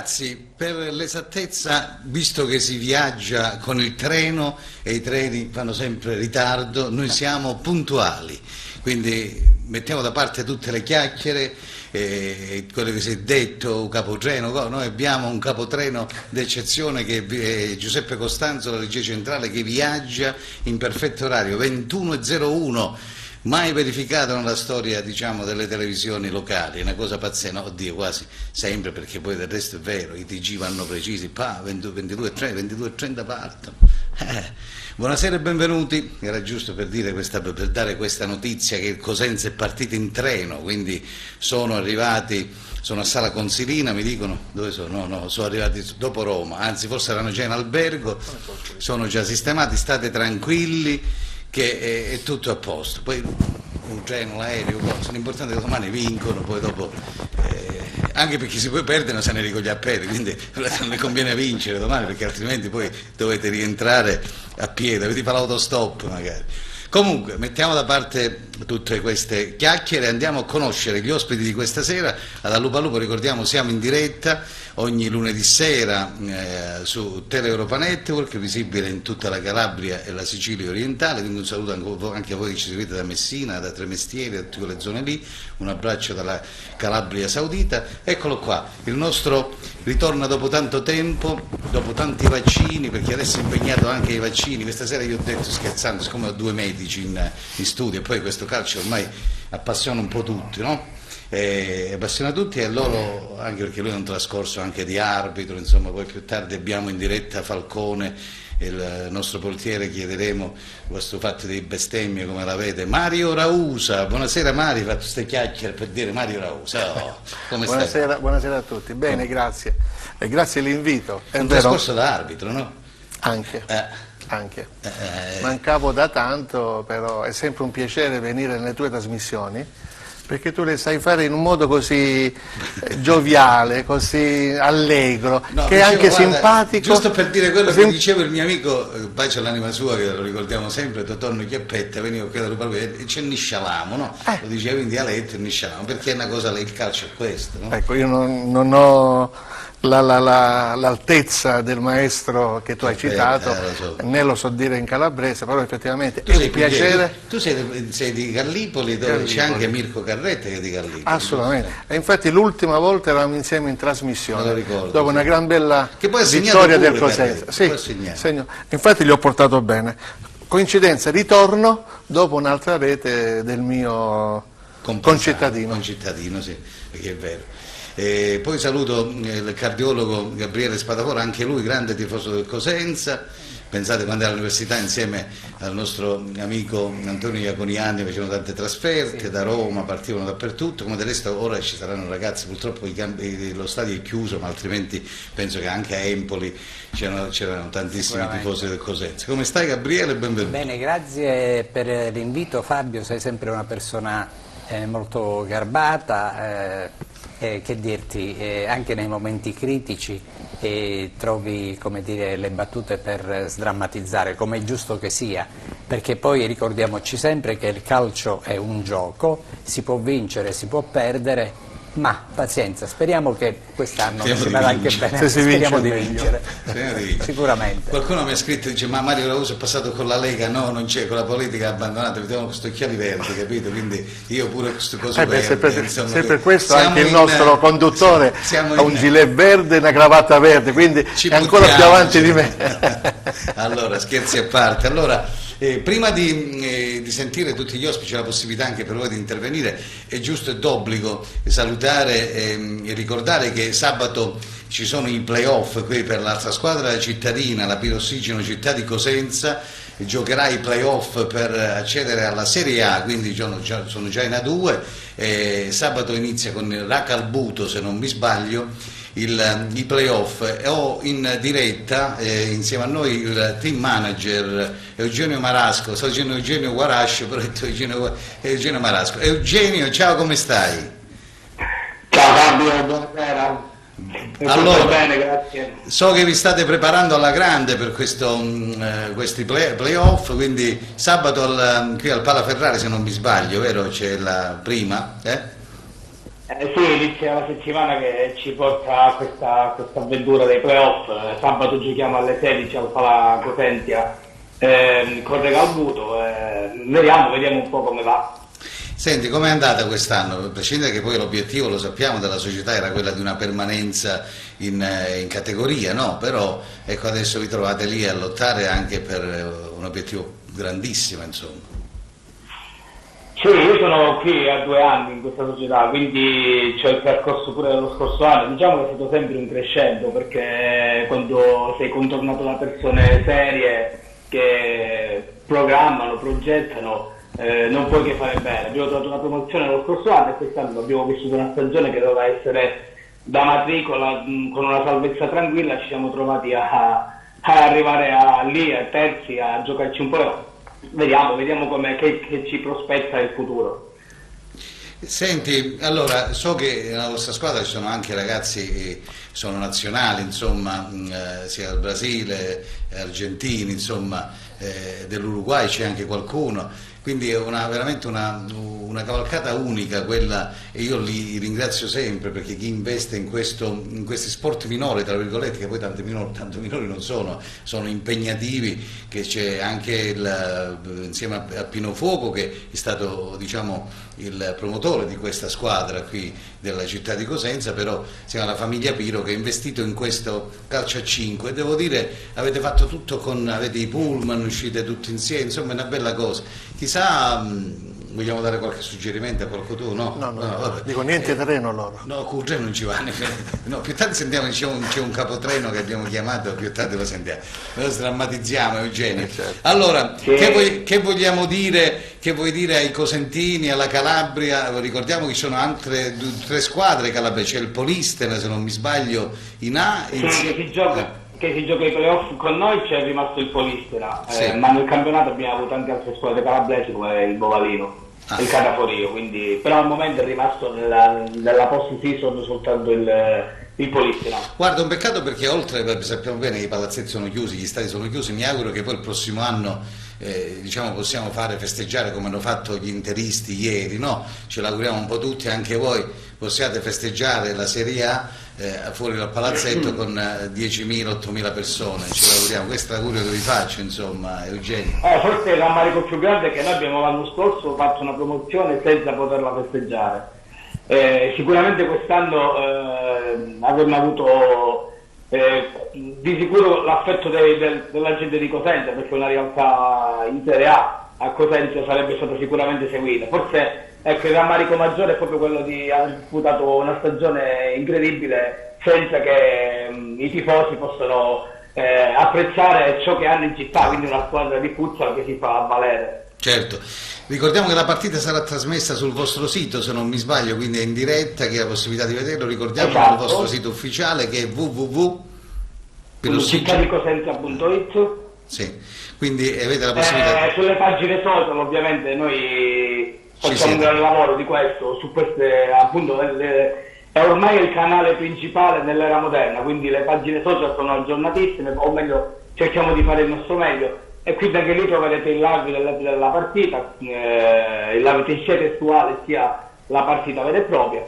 Ragazzi, per l'esattezza, visto che si viaggia con il treno e i treni fanno sempre ritardo, noi siamo puntuali, quindi mettiamo da parte tutte le chiacchiere, quello che si è detto, capotreno. Noi abbiamo un capotreno d'eccezione che è Giuseppe Costanzo, la regia centrale, che viaggia in perfetto orario, 21:01. Mai verificato nella storia, diciamo, delle televisioni locali, è una cosa pazzesca, no, oddio, quasi sempre, perché poi del resto è vero, i TG vanno precisi, 22:30 partono. Buonasera e benvenuti, era giusto per dire per dare questa notizia che il Cosenza è partito in treno, quindi sono arrivati, sono a Sala Consilina, mi dicono, dove sono? No, sono arrivati dopo Roma, anzi forse erano già in albergo, sono già sistemati, state tranquilli, che è tutto a posto. Poi un treno, l'aereo, l'importante è che domani vincono, poi dopo anche perché se poi perdono se ne rigoglia a piedi, quindi non mi conviene vincere domani, perché altrimenti poi dovete rientrare a piedi, avete fatto l'autostop magari. Comunque, mettiamo da parte tutte queste chiacchiere e andiamo a conoscere gli ospiti di questa sera. Ad Allupa Lupo, ricordiamo, siamo in diretta ogni lunedì sera su Tele Europa Network, visibile in tutta la Calabria e la Sicilia orientale, quindi un saluto anche a voi che ci seguite da Messina, da Tremestieri, da tutte quelle zone lì, un abbraccio dalla Calabria Saudita. Eccolo qua, il nostro ritorno dopo tanto tempo, dopo tanti vaccini, perché adesso è impegnato anche ai vaccini. Questa sera io ho detto, scherzando, siccome ho due medici in studio e poi questo calcio ormai appassiona un po' tutti, no? Appassiona tutti, e loro, anche perché lui è un trascorso anche di arbitro, insomma. Poi più tardi abbiamo in diretta Falcone, il nostro portiere, chiederemo questo fatto di bestemmie come la vede. Mario Rausa, buonasera Mario, hai fatto queste chiacchiere per dire Mario Rausa, come buonasera, stai? Buonasera a tutti, bene, grazie, e grazie dell'invito. È un trascorso da arbitro, no? Anche. Mancavo da tanto, però è sempre un piacere venire nelle tue trasmissioni, perché tu le sai fare in un modo così gioviale, così allegro, no, che è anche guarda, simpatico. Giusto per dire quello che diceva il mio amico, pace all'anima sua, che lo ricordiamo sempre, Totonno Chiappetta, veniva qui da Lupa e ci nisciavamo, no? Lo diceva in dialetto, nisciavamo, perché è una cosa, il calcio è questo, no? Ecco, io non ho l'altezza del maestro che tu hai citato, né lo so dire in calabrese, però effettivamente è un piacere. Tu sei di Gallipoli, dove c'è anche Mirko Carretta che è di Gallipoli. Assolutamente, e infatti l'ultima volta eravamo insieme in trasmissione, ricordo, dopo una gran bella pure, vittoria del Cosenza. Infatti gli ho portato bene. Coincidenza, ritorno dopo un'altra rete del mio concittadino. Concittadino, sì, perché è vero. Poi saluto il cardiologo Gabriele Spadafora, anche lui grande tifoso del Cosenza. Pensate, quando era all'università insieme al nostro amico Antonio Iaconiani facevano tante trasferte, sì, da Roma, partivano dappertutto, come del resto ora ci saranno ragazzi, purtroppo lo stadio è chiuso, ma altrimenti penso che anche a Empoli c'erano tantissimi tifosi del Cosenza. Come stai Gabriele? Benvenuto. Bene, grazie per l'invito Fabio, sei sempre una persona molto garbata. Che dirti, anche nei momenti critici trovi, come dire, le battute per sdrammatizzare, come è giusto che sia, perché poi ricordiamoci sempre che il calcio è un gioco, si può vincere, si può perdere, ma pazienza, speriamo che quest'anno ci vada anche bene, speriamo di vincere. Sicuramente. Qualcuno mi ha scritto, dice, ma Mario Rausa è passato con la Lega, no, non c'è, con la politica ha abbandonato, vedevano questi occhiali verdi, capito? Quindi io pure queste cose verdi. Se per questo anche il nostro conduttore ha un gilet verde e una cravatta verde, quindi è ancora più avanti di me. Allora, scherzi a parte. Allora, prima di sentire tutti gli ospiti, c'è la possibilità anche per voi di intervenire, è giusto e d'obbligo salutare e ricordare che sabato ci sono i playoff qui per l'altra squadra cittadina, la Pirossigeno Città di Cosenza, giocherà i playoff per accedere alla Serie A, quindi sono già in A2, sabato inizia con il Racalbuto, se non mi sbaglio, i playoff. Ho in diretta insieme a noi il team manager Eugenio Marasco, sto dicendo Eugenio Guarascio, però ho detto Eugenio Marasco. Eugenio, ciao, come stai? Ciao Fabio, buonasera. Allora, bene, grazie. So che vi state preparando alla grande per questi playoff, quindi sabato qui al Pala Ferrari, se non mi sbaglio, vero? C'è la prima? Sì, inizia la settimana che ci porta a questa avventura dei playoff. Sabato giochiamo alle 16 al Pala Cosentia con Regalbuto. Vediamo un po' come va. Senti, com'è andata quest'anno? A prescindere che poi l'obiettivo, lo sappiamo, della società era quella di una permanenza in categoria, no? Però ecco, adesso vi trovate lì a lottare anche per un obiettivo grandissimo, insomma. Sì, io sono qui a 2 anni in questa società, quindi c'ho il percorso pure dello scorso anno. Diciamo che è stato sempre un crescendo, perché quando sei contornato da persone serie che programmano, progettano, non puoi che fare bene. Abbiamo trovato una promozione lo scorso anno e quest'anno abbiamo vissuto una stagione che doveva essere da matricola, con una salvezza tranquilla. Ci siamo trovati a arrivare lì a terzi, a giocarci un po'. Vediamo che ci prospetta il futuro. Senti, allora, so che nella vostra squadra ci sono anche ragazzi che sono nazionali, insomma, sia del Brasile, argentini, insomma, dell'Uruguay c'è anche qualcuno, quindi è veramente una cavalcata unica quella, e io li ringrazio sempre, perché chi investe in questi sport minori, tra virgolette, che poi tanto minori non sono impegnativi, che c'è anche insieme a Pino Fuoco, che è stato, diciamo, il promotore di questa squadra qui della città di Cosenza, però siamo la famiglia Piro che ha investito in questo calcio a 5 e devo dire avete fatto tutto avete i pullman, uscite tutti insieme, insomma è una bella cosa. Chissà, vogliamo dare qualche suggerimento a qualcuno? No, dico niente terreno loro. No, col treno non ci vanno. No, più tardi sentiamo, c'è un capotreno che abbiamo chiamato, più tardi lo sentiamo. Noi sdrammatizziamo, Eugenio. Certo. Allora, che vogliamo dire? Che vuoi dire ai cosentini, alla Calabria? Ricordiamo che ci sono altre 3 squadre calabresi, c'è il Polistena, se non mi sbaglio, in A. Che si gioca i playoff con noi, c'è rimasto il Polistena, sì. Ma nel campionato abbiamo avuto anche altre squadre calabresi come il Bovalino. Il Cataforio, quindi, però al momento è rimasto nella post season soltanto il Polistena. Guarda, un peccato, perché oltre, sappiamo bene che i palazzetti sono chiusi, gli stadi sono chiusi, mi auguro che poi il prossimo anno diciamo, possiamo fare festeggiare come hanno fatto gli interisti ieri, no? Ce l'auguriamo un po' tutti, anche voi possiate festeggiare la Serie A fuori dal palazzetto con 10.000, 8.000 persone, ce l'auguriamo, questo è l'augurio che vi faccio, insomma, Eugenio. Forse il rammarico più grande è che noi abbiamo l'anno scorso fatto una promozione senza poterla festeggiare. Sicuramente quest'anno avremmo avuto di sicuro l'affetto della gente di Cosenza, perché una realtà in Serie A Cosenza sarebbe stata sicuramente seguita. Forse ecco, il rammarico maggiore è proprio quello di aver disputato una stagione incredibile senza che i tifosi possano apprezzare ciò che hanno in città, quindi una squadra di futsal che si fa valere. Certo, ricordiamo che la partita sarà trasmessa sul vostro sito, se non mi sbaglio, quindi è in diretta, che ha la possibilità di vederlo. Ricordiamo il vostro sito ufficiale, che è www.cittadicosenza.it. Sì, quindi avete la possibilità. Sulle pagine social ovviamente noi facciamo un gran lavoro di questo, su queste appunto è ormai il canale principale nell'era moderna, quindi le pagine social sono aggiornatissime, o meglio cerchiamo di fare il nostro meglio. E quindi anche lì troverete il live della partita, il live sia testuale sia la partita vera e propria.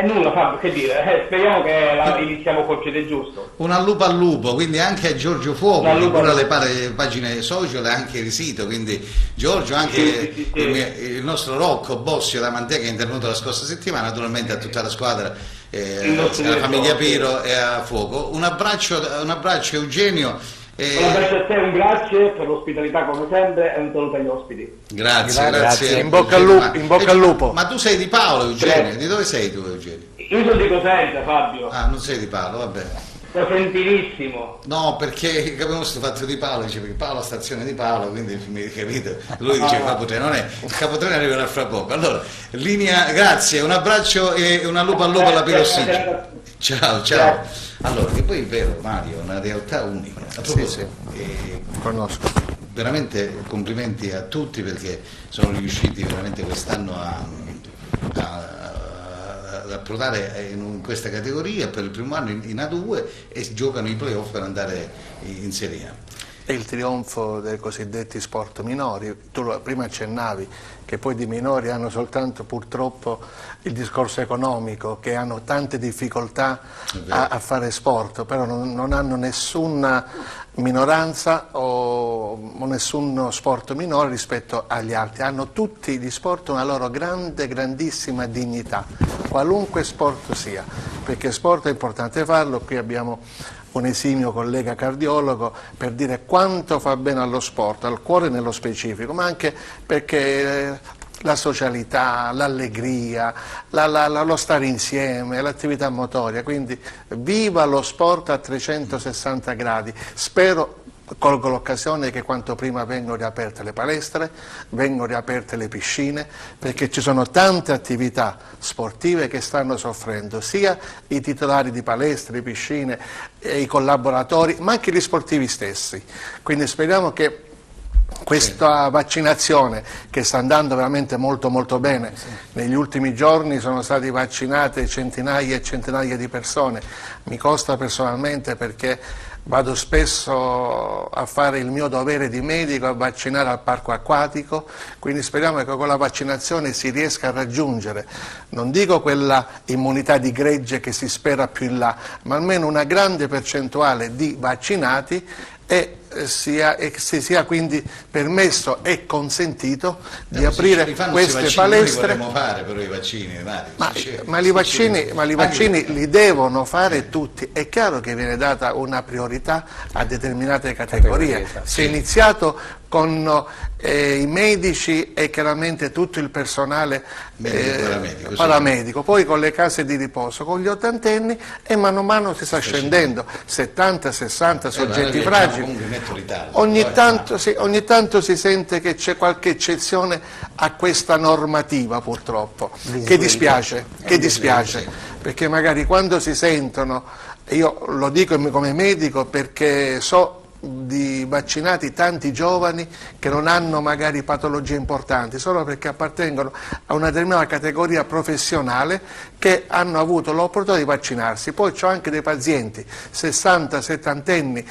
Nulla, Fabio, che dire, speriamo che iniziamo col piede giusto. Un al lupo, quindi anche a Giorgio Fuoco, che cura le pagine social e anche il sito, quindi Giorgio, anche sì. Il nostro Rocco Bossio da Mantea, che è intervenuto la scorsa settimana, naturalmente a tutta la squadra, alla famiglia Piro e a Fuoco. Un abbraccio Eugenio. Un abbraccio a te, un grazie per l'ospitalità come sempre e un saluto agli ospiti. Grazie. In bocca al lupo. Ma tu sei di Paolo, Eugenio? Di dove sei tu, Eugenio? Io sono di Cosenza, Fabio. Ah, non sei di Paolo, vabbè. Cosentinissimo. No, perché abbiamo questo fatto di Paolo, dice, perché Paolo stazione di Paolo, quindi capite? Lui dice capotreno, non è, il capotreno arriverà fra poco. Allora, grazie, un abbraccio e un al lupo alla Pirossigno. Ciao. Allora, che poi è vero, Mario, è una realtà unica. A proposito, conosco. Veramente complimenti a tutti, perché sono riusciti veramente quest'anno ad approdare in questa categoria per il primo anno in A2 e giocano i playoff per andare in Serie A. è il trionfo dei cosiddetti sport minori. Tu prima accennavi che poi di minori hanno soltanto purtroppo il discorso economico, che hanno tante difficoltà a fare sport, però non hanno nessuna minoranza o nessun sport minore rispetto agli altri. Hanno tutti gli sport una loro grandissima dignità, qualunque sport sia, perché sport è importante farlo. Qui abbiamo un esimio collega cardiologo per dire quanto fa bene allo sport, al cuore nello specifico, ma anche perché la socialità, l'allegria, lo stare insieme, l'attività motoria, quindi viva lo sport a 360 gradi. Spero, colgo l'occasione, che quanto prima vengano riaperte le palestre, vengano riaperte le piscine, perché ci sono tante attività sportive che stanno soffrendo, sia i titolari di palestre, piscine, i collaboratori, ma anche gli sportivi stessi. Quindi speriamo che questa vaccinazione, che sta andando veramente molto bene, negli ultimi giorni sono stati vaccinate centinaia e centinaia di persone, mi costa personalmente perché vado spesso a fare il mio dovere di medico, a vaccinare al parco acquatico, quindi speriamo che con la vaccinazione si riesca a raggiungere, non dico quella immunità di gregge che si spera più in là, ma almeno una grande percentuale di vaccinati e si sia quindi permesso e consentito di aprire queste palestre. Noi fare però i vaccini, ma i vaccini li devono fare tutti. È chiaro che viene data una priorità a determinate categorie. Si è iniziato con i medici e chiaramente tutto il personale paramedico, poi con le case di riposo, con gli ottantenni, e mano a mano si sta scendendo, 70-60 soggetti fragili. Ogni tanto si sente che c'è qualche eccezione a questa normativa, purtroppo, che dispiace, perché magari quando si sentono, io lo dico come medico perché so di vaccinati tanti giovani che non hanno magari patologie importanti, solo perché appartengono a una determinata categoria professionale, che hanno avuto l'opportunità di vaccinarsi. Poi c'ho anche dei pazienti 60-70 anni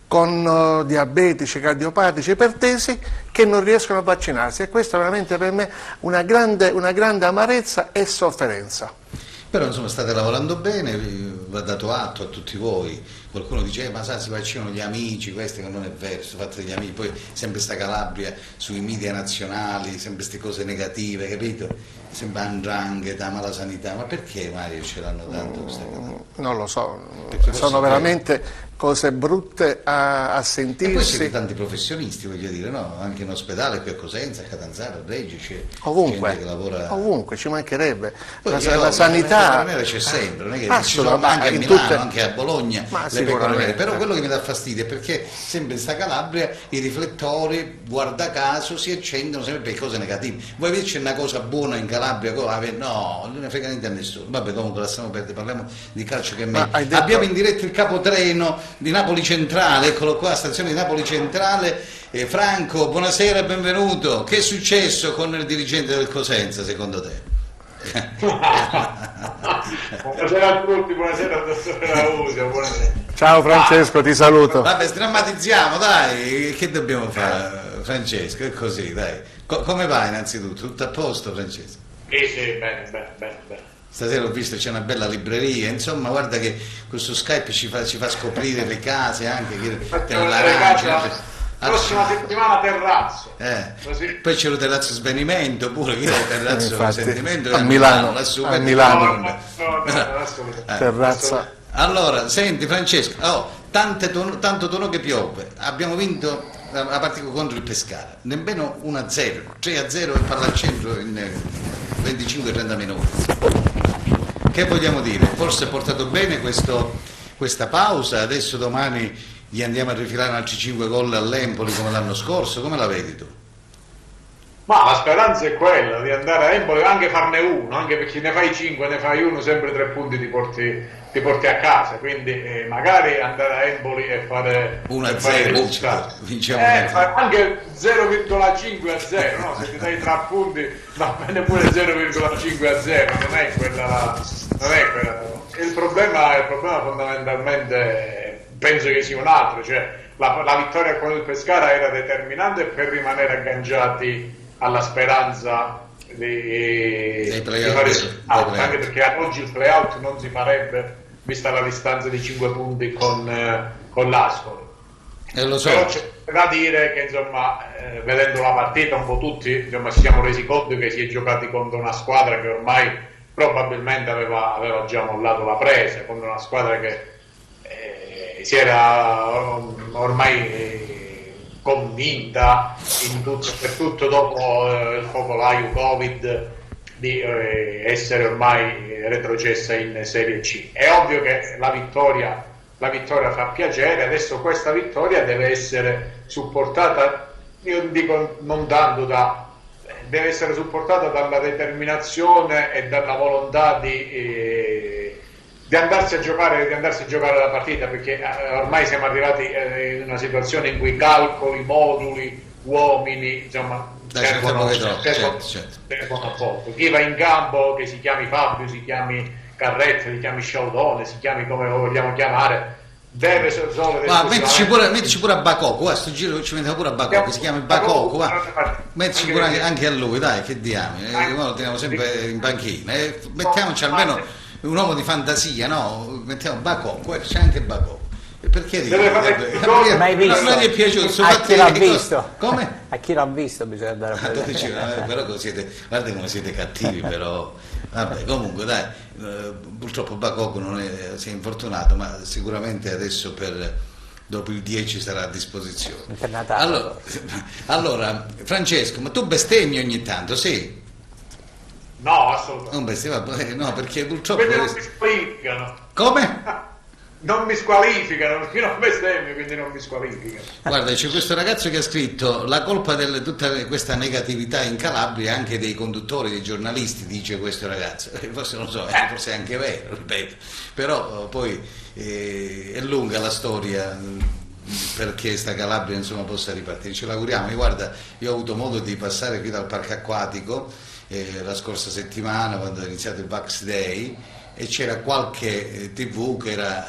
con diabetici, cardiopatici, ipertesi, che non riescono a vaccinarsi, e questo è veramente per me una grande amarezza e sofferenza. Però insomma state lavorando bene, va dato atto a tutti voi. Qualcuno dice ma sa, si vaccinano gli amici, questo che non è vero, si fatto degli amici, poi sempre sta Calabria sui media nazionali, sempre queste cose negative, capito? Sempre 'ndrangheta, mala sanità, ma perché Mario ce l'hanno tanto queste cose? Non lo so, sono veramente cose brutte a sentirsi. E poi siete tanti professionisti, voglio dire, no? Anche in ospedale qui a Cosenza, a Catanzaro, a Reggio, c'è gente che lavora... Ovunque, ci mancherebbe. Poi la sanità... c'è sempre, non è che ci sono anche a Milano, anche a Bologna, le pecore nere. Però quello che mi dà fastidio è perché sempre in sta Calabria i riflettori, guarda caso, si accendono sempre per cose negative. Vuoi vedere c'è una cosa buona in Calabria? No, non ne frega niente a nessuno. Vabbè, comunque lasciamo perdere, parliamo di calcio che è meglio. Abbiamo in diretta il capotreno di Napoli Centrale, eccolo qua, stazione di Napoli Centrale. Franco, buonasera e benvenuto. Che è successo con il dirigente del Cosenza, secondo te? Buonasera a tutti, buonasera al dottore Rausio, buonasera. Ciao Francesco, ti saluto. Vabbè, sdrammatizziamo, dai, che dobbiamo fare, Francesco? È così, dai. Come va innanzitutto? Tutto a posto, Francesco? Sì, bene. Stasera ho visto c'è una bella libreria, insomma guarda che questo Skype ci fa scoprire le case anche, prossima settimana terrazzo. Poi c'è lo terrazzo svenimento pure, che è il terrazzo svenimento a Milano, a Milano. Terrazza. Allora, senti Francesco, tanto tono che piove, abbiamo vinto la partita contro il Pescara, nemmeno 1-0, 3-0 e palla al centro in 25-30 minuti. Che vogliamo dire? Forse è portato bene questa pausa, adesso domani gli andiamo a rifilare altri 5 gol all'Empoli come l'anno scorso, come la vedi tu? Ma la speranza è quella di andare a Empoli, anche farne uno, anche perché ne fai 5, ne fai uno, sempre 3 punti ti porti a casa, quindi magari andare a Empoli e fare 1-0, vinciamo anche 0,5-0, no? Se ti dai 3 punti va bene pure 0,5-0, non è quella. Il problema fondamentalmente penso che sia un altro, cioè la vittoria con il Pescara era determinante per rimanere agganciati alla speranza di fare out, anche perché ad oggi il play-out non si farebbe vista la distanza di 5 punti con l'Ascoli. Lo so. Però c'è da dire che insomma vedendo la partita un po' tutti insomma, ci siamo resi conto che si è giocati contro una squadra che ormai probabilmente aveva già mollato la presa, contro una squadra che si era ormai convinta per tutto dopo il focolaio Covid di essere ormai retrocessa in Serie C. È ovvio che la vittoria fa piacere, adesso questa vittoria deve essere supportata, io dico non tanto deve essere supportata dalla determinazione e dalla volontà di andarsi a giocare la partita, perché ormai siamo arrivati in una situazione in cui calcoli, moduli, uomini, insomma, servono a poco. Chi va in campo, che si chiami Fabio, si chiami Carrezza, si chiami Sciaudone, si chiami come lo vogliamo chiamare, deve solo mettici pure a Bakoko, sto giro ci mettiamo pure a Bakoko, si chiama Bakoko, mettici pure anche a lui, dai, che diamine, lo teniamo sempre in panchina, mettiamoci almeno un uomo di fantasia, no? Mettiamo Bakoko, c'è anche Bakoko. Perché mai visto? Non gli è piaciuto. A chi l'ha visto? Come? A chi l'ha visto bisogna andare a vedere. Però guarda come siete cattivi, però. Vabbè, comunque dai, purtroppo Bakoko si è infortunato, ma sicuramente adesso dopo il 10 sarà a disposizione. Per Natale. Allora, Francesco, ma tu bestemmi ogni tanto, sì? No, assolutamente. Non bestemmi, no, perché purtroppo. Perché non mi squalificano. Come? Non mi squalificano, perché non bestemmio, quindi non mi squalificano. Guarda, c'è questo ragazzo che ha scritto: la colpa di tutta questa negatività in Calabria è anche dei conduttori, dei giornalisti, dice questo ragazzo. Forse non so, forse è anche vero, ripeto. Però poi è lunga la storia perché sta Calabria insomma possa ripartire. Ce l'auguriamo. Guarda, io ho avuto modo di passare qui dal parco acquatico la scorsa settimana quando è iniziato il Vax Day, e c'era qualche TV che era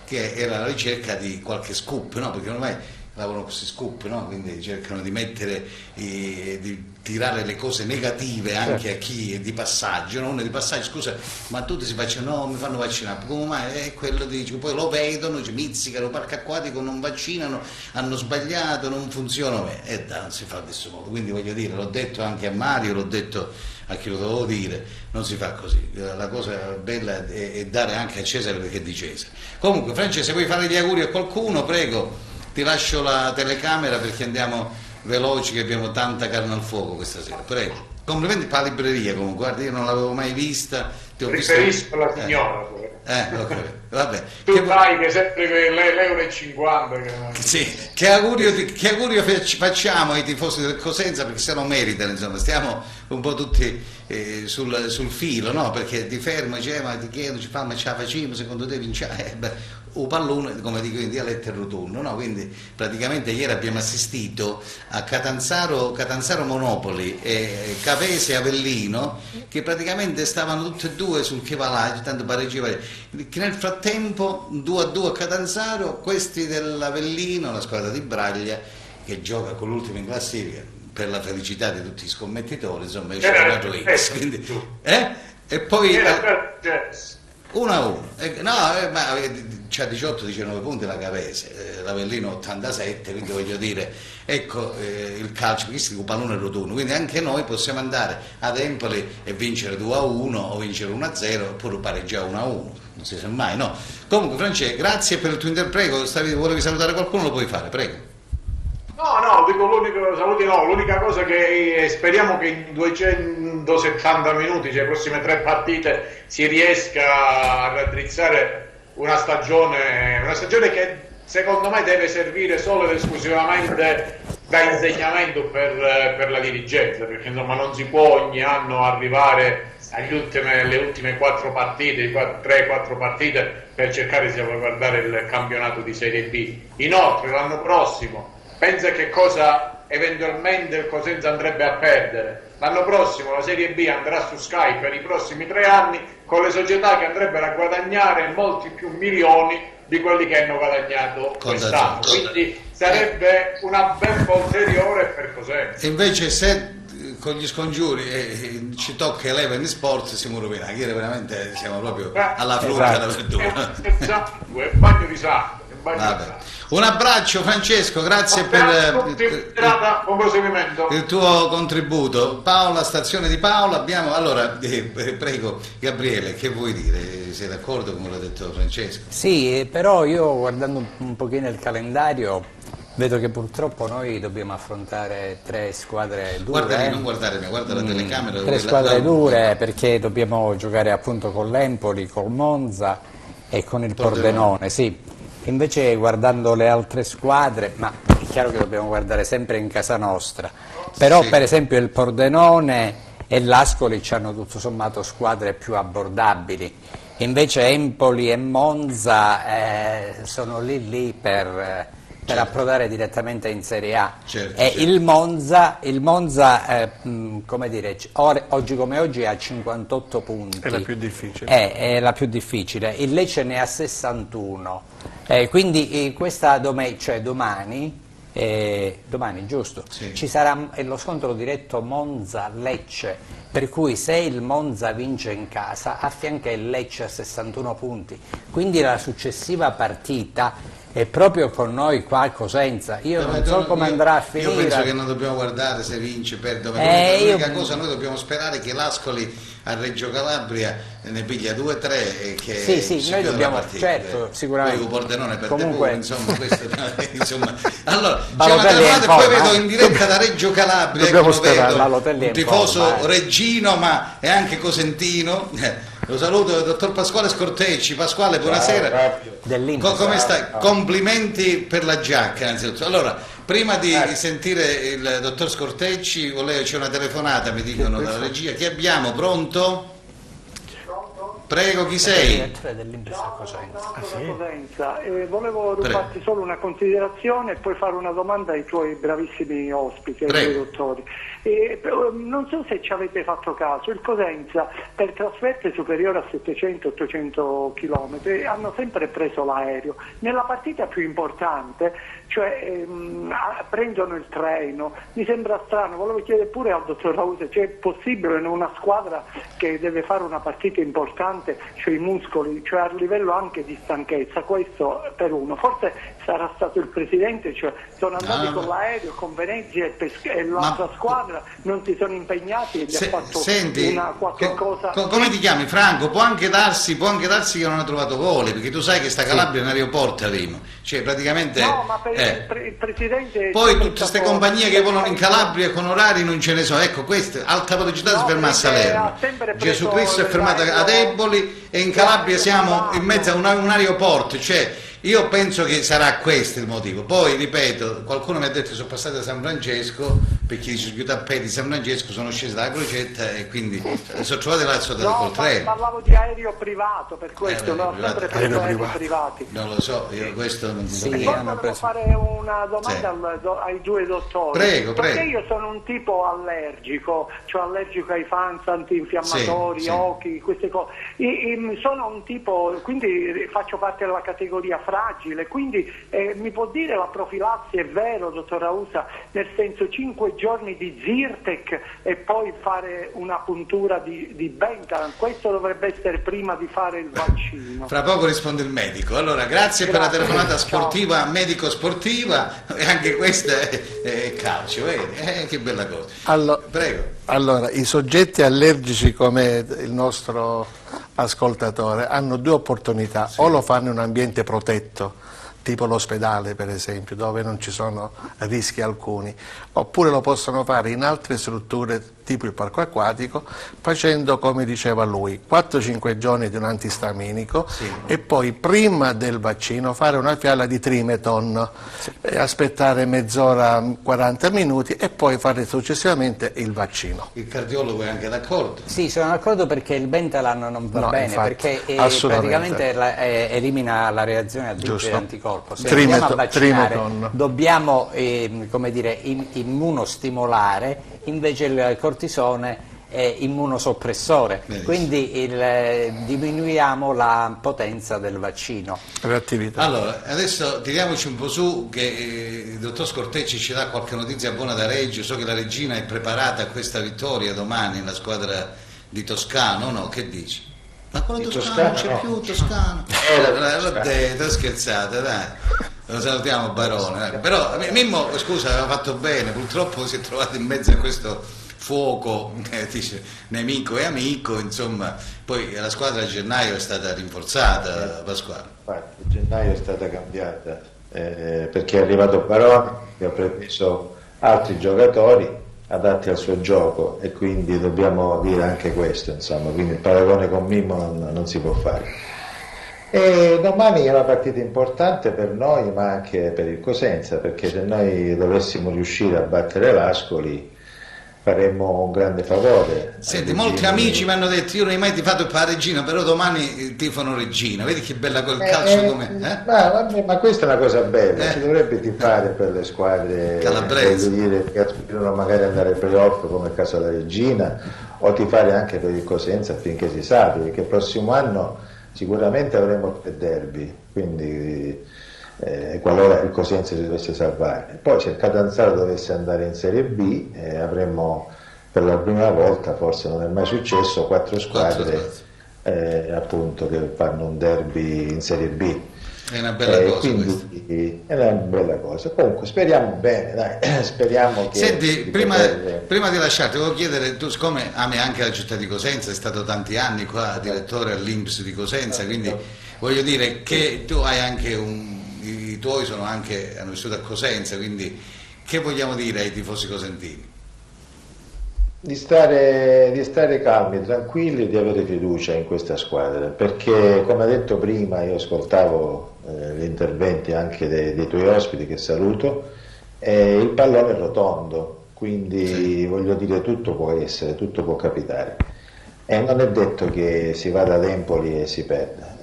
che era alla ricerca di qualche scoop, no? Perché ormai lavorano questi scoop, no? Quindi cercano di mettere di tirare le cose negative anche a chi è di passaggio, non è di passaggio, scusa, ma tutti si facciano, no, mi fanno vaccinare, come mai? È quello dice, poi lo vedono, ci mizzicano, parco acquatico, non vaccinano, hanno sbagliato, non funziona, non si fa adesso modo. Quindi voglio dire, l'ho detto anche a Mario, l'ho detto a chi lo dovevo dire, non si fa così. La cosa bella è dare anche a Cesare perché è di Cesare. Comunque, Francesco, se vuoi fare gli auguri a qualcuno, prego, ti lascio la telecamera perché andiamo veloci, che abbiamo tanta carne al fuoco questa sera. Prego. Complimenti per la libreria comunque, guarda, io non l'avevo mai vista. Riferisco alla signora. Okay. Vabbè. Tu sai che sempre l'euro e 50. Sì, che augurio facciamo ai tifosi del Cosenza, perché se lo meritano, insomma, stiamo un po' tutti sul filo, no? Perché ti fermo, ma ti chiedo, ma ce la facciamo, secondo te vinciamo? O pallone, come dico in dialetto, è rotondo, no? Quindi praticamente ieri abbiamo assistito a Catanzaro Monopoli e Cavese Avellino, che praticamente stavano tutti e due sul chevalaggio, tanto pareggiava, che nel frattempo 2-2 a Catanzaro, questi dell'Avellino, la squadra di Braglia, che gioca con l'ultimo in classifica, per la felicità di tutti i scommettitori, insomma, esce tornato X, quindi, e poi 1-1, ma c'ha 18-19 punti la Cavese, l'Avellino 87, quindi voglio dire, ecco il calcio, questo è un pallone rotondo, quindi anche noi possiamo andare ad Empoli e vincere 2-1 o vincere 1-0 oppure pareggiare 1-1, non si sa mai, no? Comunque Francesco, grazie per il tuo interprego, volevi salutare qualcuno, lo puoi fare, prego. No, dico l'unica cosa che speriamo che in 270 minuti, cioè le prossime 3 partite, si riesca a raddrizzare una stagione che secondo me deve servire solo ed esclusivamente da insegnamento per la dirigenza, perché insomma non si può ogni anno arrivare alle ultime 4 partite, 3-4 partite per cercare di salvaguardare il campionato di Serie B. Inoltre l'anno prossimo pensa che cosa eventualmente il Cosenza andrebbe a perdere. L'anno prossimo la Serie B andrà su Sky per i prossimi 3 anni, con le società che andrebbero a guadagnare molti più milioni di quelli che hanno guadagnato quest'anno, quindi sarebbe una beffa ulteriore per Cosenza. Invece se con gli scongiuri ci tocca Eleven Sport siamo rovinati, veramente siamo proprio alla frutta da verdura. Bagno di sangue. Un abbraccio Francesco, grazie per il tuo contributo. Paola, stazione di Paola, abbiamo allora prego Gabriele, che vuoi dire? Sei d'accordo con quello che ha detto Francesco? Sì, però io guardando un pochino il calendario vedo che purtroppo noi dobbiamo affrontare 3 squadre dure. Guarda, non guardare me, guarda la telecamera. 3 squadre dure perché dobbiamo giocare appunto con l'Empoli, col Monza e con il Pordenone, sì. Invece guardando le altre squadre, ma è chiaro che dobbiamo guardare sempre in casa nostra, però per esempio il Pordenone e l'Ascoli hanno tutto sommato squadre più abbordabili, invece Empoli e Monza sono lì per approdare direttamente in Serie A. Il Monza come dire, oggi come oggi ha 58 punti. È la più difficile. È la più difficile. Il Lecce ne ha 61. Quindi questa domani, giusto? Sì. Ci sarà lo scontro diretto Monza-Lecce, per cui se il Monza vince in casa affianca il Lecce a 61 punti. Quindi la successiva partita è proprio con noi qua a Cosenza. Io non so come andrà a finire. Io penso che non dobbiamo guardare se vince, perde. L'unica cosa, noi dobbiamo sperare che l'Ascoli a Reggio Calabria ne piglia 2-3 e che sì, noi dobbiamo, certo, sicuramente. Poi Pordenone perde comunque pure, insomma. Allora, c'è una telefonata e poi vedo in diretta da Reggio Calabria, un tifoso reggino ma è anche cosentino. Lo saluto, il dottor Pasquale Scortecci. Pasquale, buonasera. Come stai? Complimenti per la giacca, innanzitutto. Allora, prima di sentire il dottor Scortecci, c'è una telefonata, mi dicono dalla regia. Chi abbiamo? Pronto? Prego, chi sei? Cosenza. Volevo farti solo una considerazione e poi fare una domanda ai tuoi bravissimi ospiti, ai tuoi dottori. Non so se ci avete fatto caso, il Cosenza per trasferte superiori a 700-800 km hanno sempre preso l'aereo. Nella partita più importante, cioè prendono il treno, mi sembra strano, volevo chiedere pure al dottor Rause, cioè è possibile in una squadra che deve fare una partita importante, cioè i muscoli, cioè a livello anche di stanchezza, questo per uno, forse sarà stato il presidente, cioè sono andati con l'aereo, con Venezia e l'altra squadra non si sono impegnati e gli ha fatto qualche cosa. Come ti chiami, Franco? Può anche darsi che non ha trovato voli, perché tu sai che sta Calabria è un aeroporto arriva, cioè praticamente ma per il presidente poi tutte queste compagnie che volano in Calabria con orari non ce ne so, ecco, questa alta velocità si ferma a Salerno, Gesù Cristo è fermato ad Eboli e in Calabria siamo in mezzo a un aeroporto, cioè io penso che sarà questo il motivo. Poi ripeto, qualcuno mi ha detto che sono passato da San Francesco, perché dice sui tappeti di San Francesco sono sceso dalla Crocetta e quindi sono trovato là sotto col treno. Parlavo di aereo privato, per questo non ho sempre preso aerei privati. Non lo so, io questo non so. E poi volevo fare una domanda ai due dottori. Prego. Perché io sono un tipo allergico, cioè allergico ai fans, antinfiammatori, occhi, queste cose. Sono un tipo, quindi faccio parte della categoria fragile, quindi mi può dire la profilassi, è vero dottor Rausa, nel senso 5 giorni di Zyrtec e poi fare una puntura di Bentalan, questo dovrebbe essere prima di fare il vaccino. Fra poco risponde il medico. Allora grazie per la telefonata sportiva, medico sportiva, e anche questa è calcio, vedi? Che bella cosa. Prego. Allora, i soggetti allergici come il nostro ascoltatore hanno 2 opportunità, o lo fanno in un ambiente protetto, tipo l'ospedale per esempio, dove non ci sono rischi alcuni, oppure lo possono fare in altre strutture tipo il parco acquatico, facendo come diceva lui 4-5 giorni di un antistaminico e poi prima del vaccino fare una fiala di Trimeton, aspettare mezz'ora, 40 minuti e poi fare successivamente il vaccino. Il cardiologo è anche d'accordo? Sì, sono d'accordo perché il Bentalan non va bene, infatti, perché praticamente elimina la reazione a tutti gli anticorpi. Se andiamo a vaccinare dobbiamo come dire, immunostimolare, invece il cortisone immunosoppressore, quindi diminuiamo la potenza del vaccino. Allora, adesso tiriamoci un po' su, che il dottor Scortecci ci dà qualche notizia buona da Reggio. So che la Regina è preparata a questa vittoria domani nella squadra di Toscano, no? Che dici? Ma quello Toscano non c'è più, Toscano. L'ho scherzata, dai. Lo salutiamo Barone. Però Mimmo, scusa, aveva fatto bene, purtroppo si è trovato in mezzo a questo fuoco, dice, nemico e amico, insomma. Poi la squadra a gennaio è stata rinforzata, Pasquale. Infatti, a gennaio è stata cambiata perché è arrivato Barone, che ha preso altri giocatori adatti al suo gioco, e quindi dobbiamo dire anche questo, insomma, quindi il paragone con Mimmo non si può fare. E domani è una partita importante per noi, ma anche per il Cosenza, perché se noi dovessimo riuscire a battere l'Ascoli faremmo un grande favore. Senti, molti amici mi hanno detto: io non ho mai tifato per la Regina, però domani tifano Regina, vedi che bella quel calcio com'è? Ma questa è una cosa bella, si dovrebbe tifare per le squadre calabresi, che aspirano magari ad andare ai playoff, come il caso della Regina, o tifare anche per il Cosenza affinché si sappia, perché il prossimo anno sicuramente avremo 3 derby, quindi qualora il Cosenza si dovesse salvare. Poi se il Catanzaro dovesse andare in Serie B, avremmo per la prima volta, forse non è mai successo, 4 squadre appunto che fanno un derby in Serie B. È una bella cosa, quindi è una bella cosa. Comunque speriamo bene, dai, speriamo che... Senti, prima di lasciarti, volevo chiedere, tu siccome ami anche la città di Cosenza, sei stato tanti anni qua direttore all'Inps di Cosenza, quindi voglio dire che tu hai anche i tuoi hanno vissuto a Cosenza, quindi che vogliamo dire ai tifosi cosentini? Di stare calmi, tranquilli, di avere fiducia in questa squadra, perché come detto prima, io ascoltavo gli interventi anche dei tuoi ospiti, che saluto, il pallone è rotondo, quindi voglio dire, tutto può essere, tutto può capitare, e non è detto che si vada ad Empoli e si perda,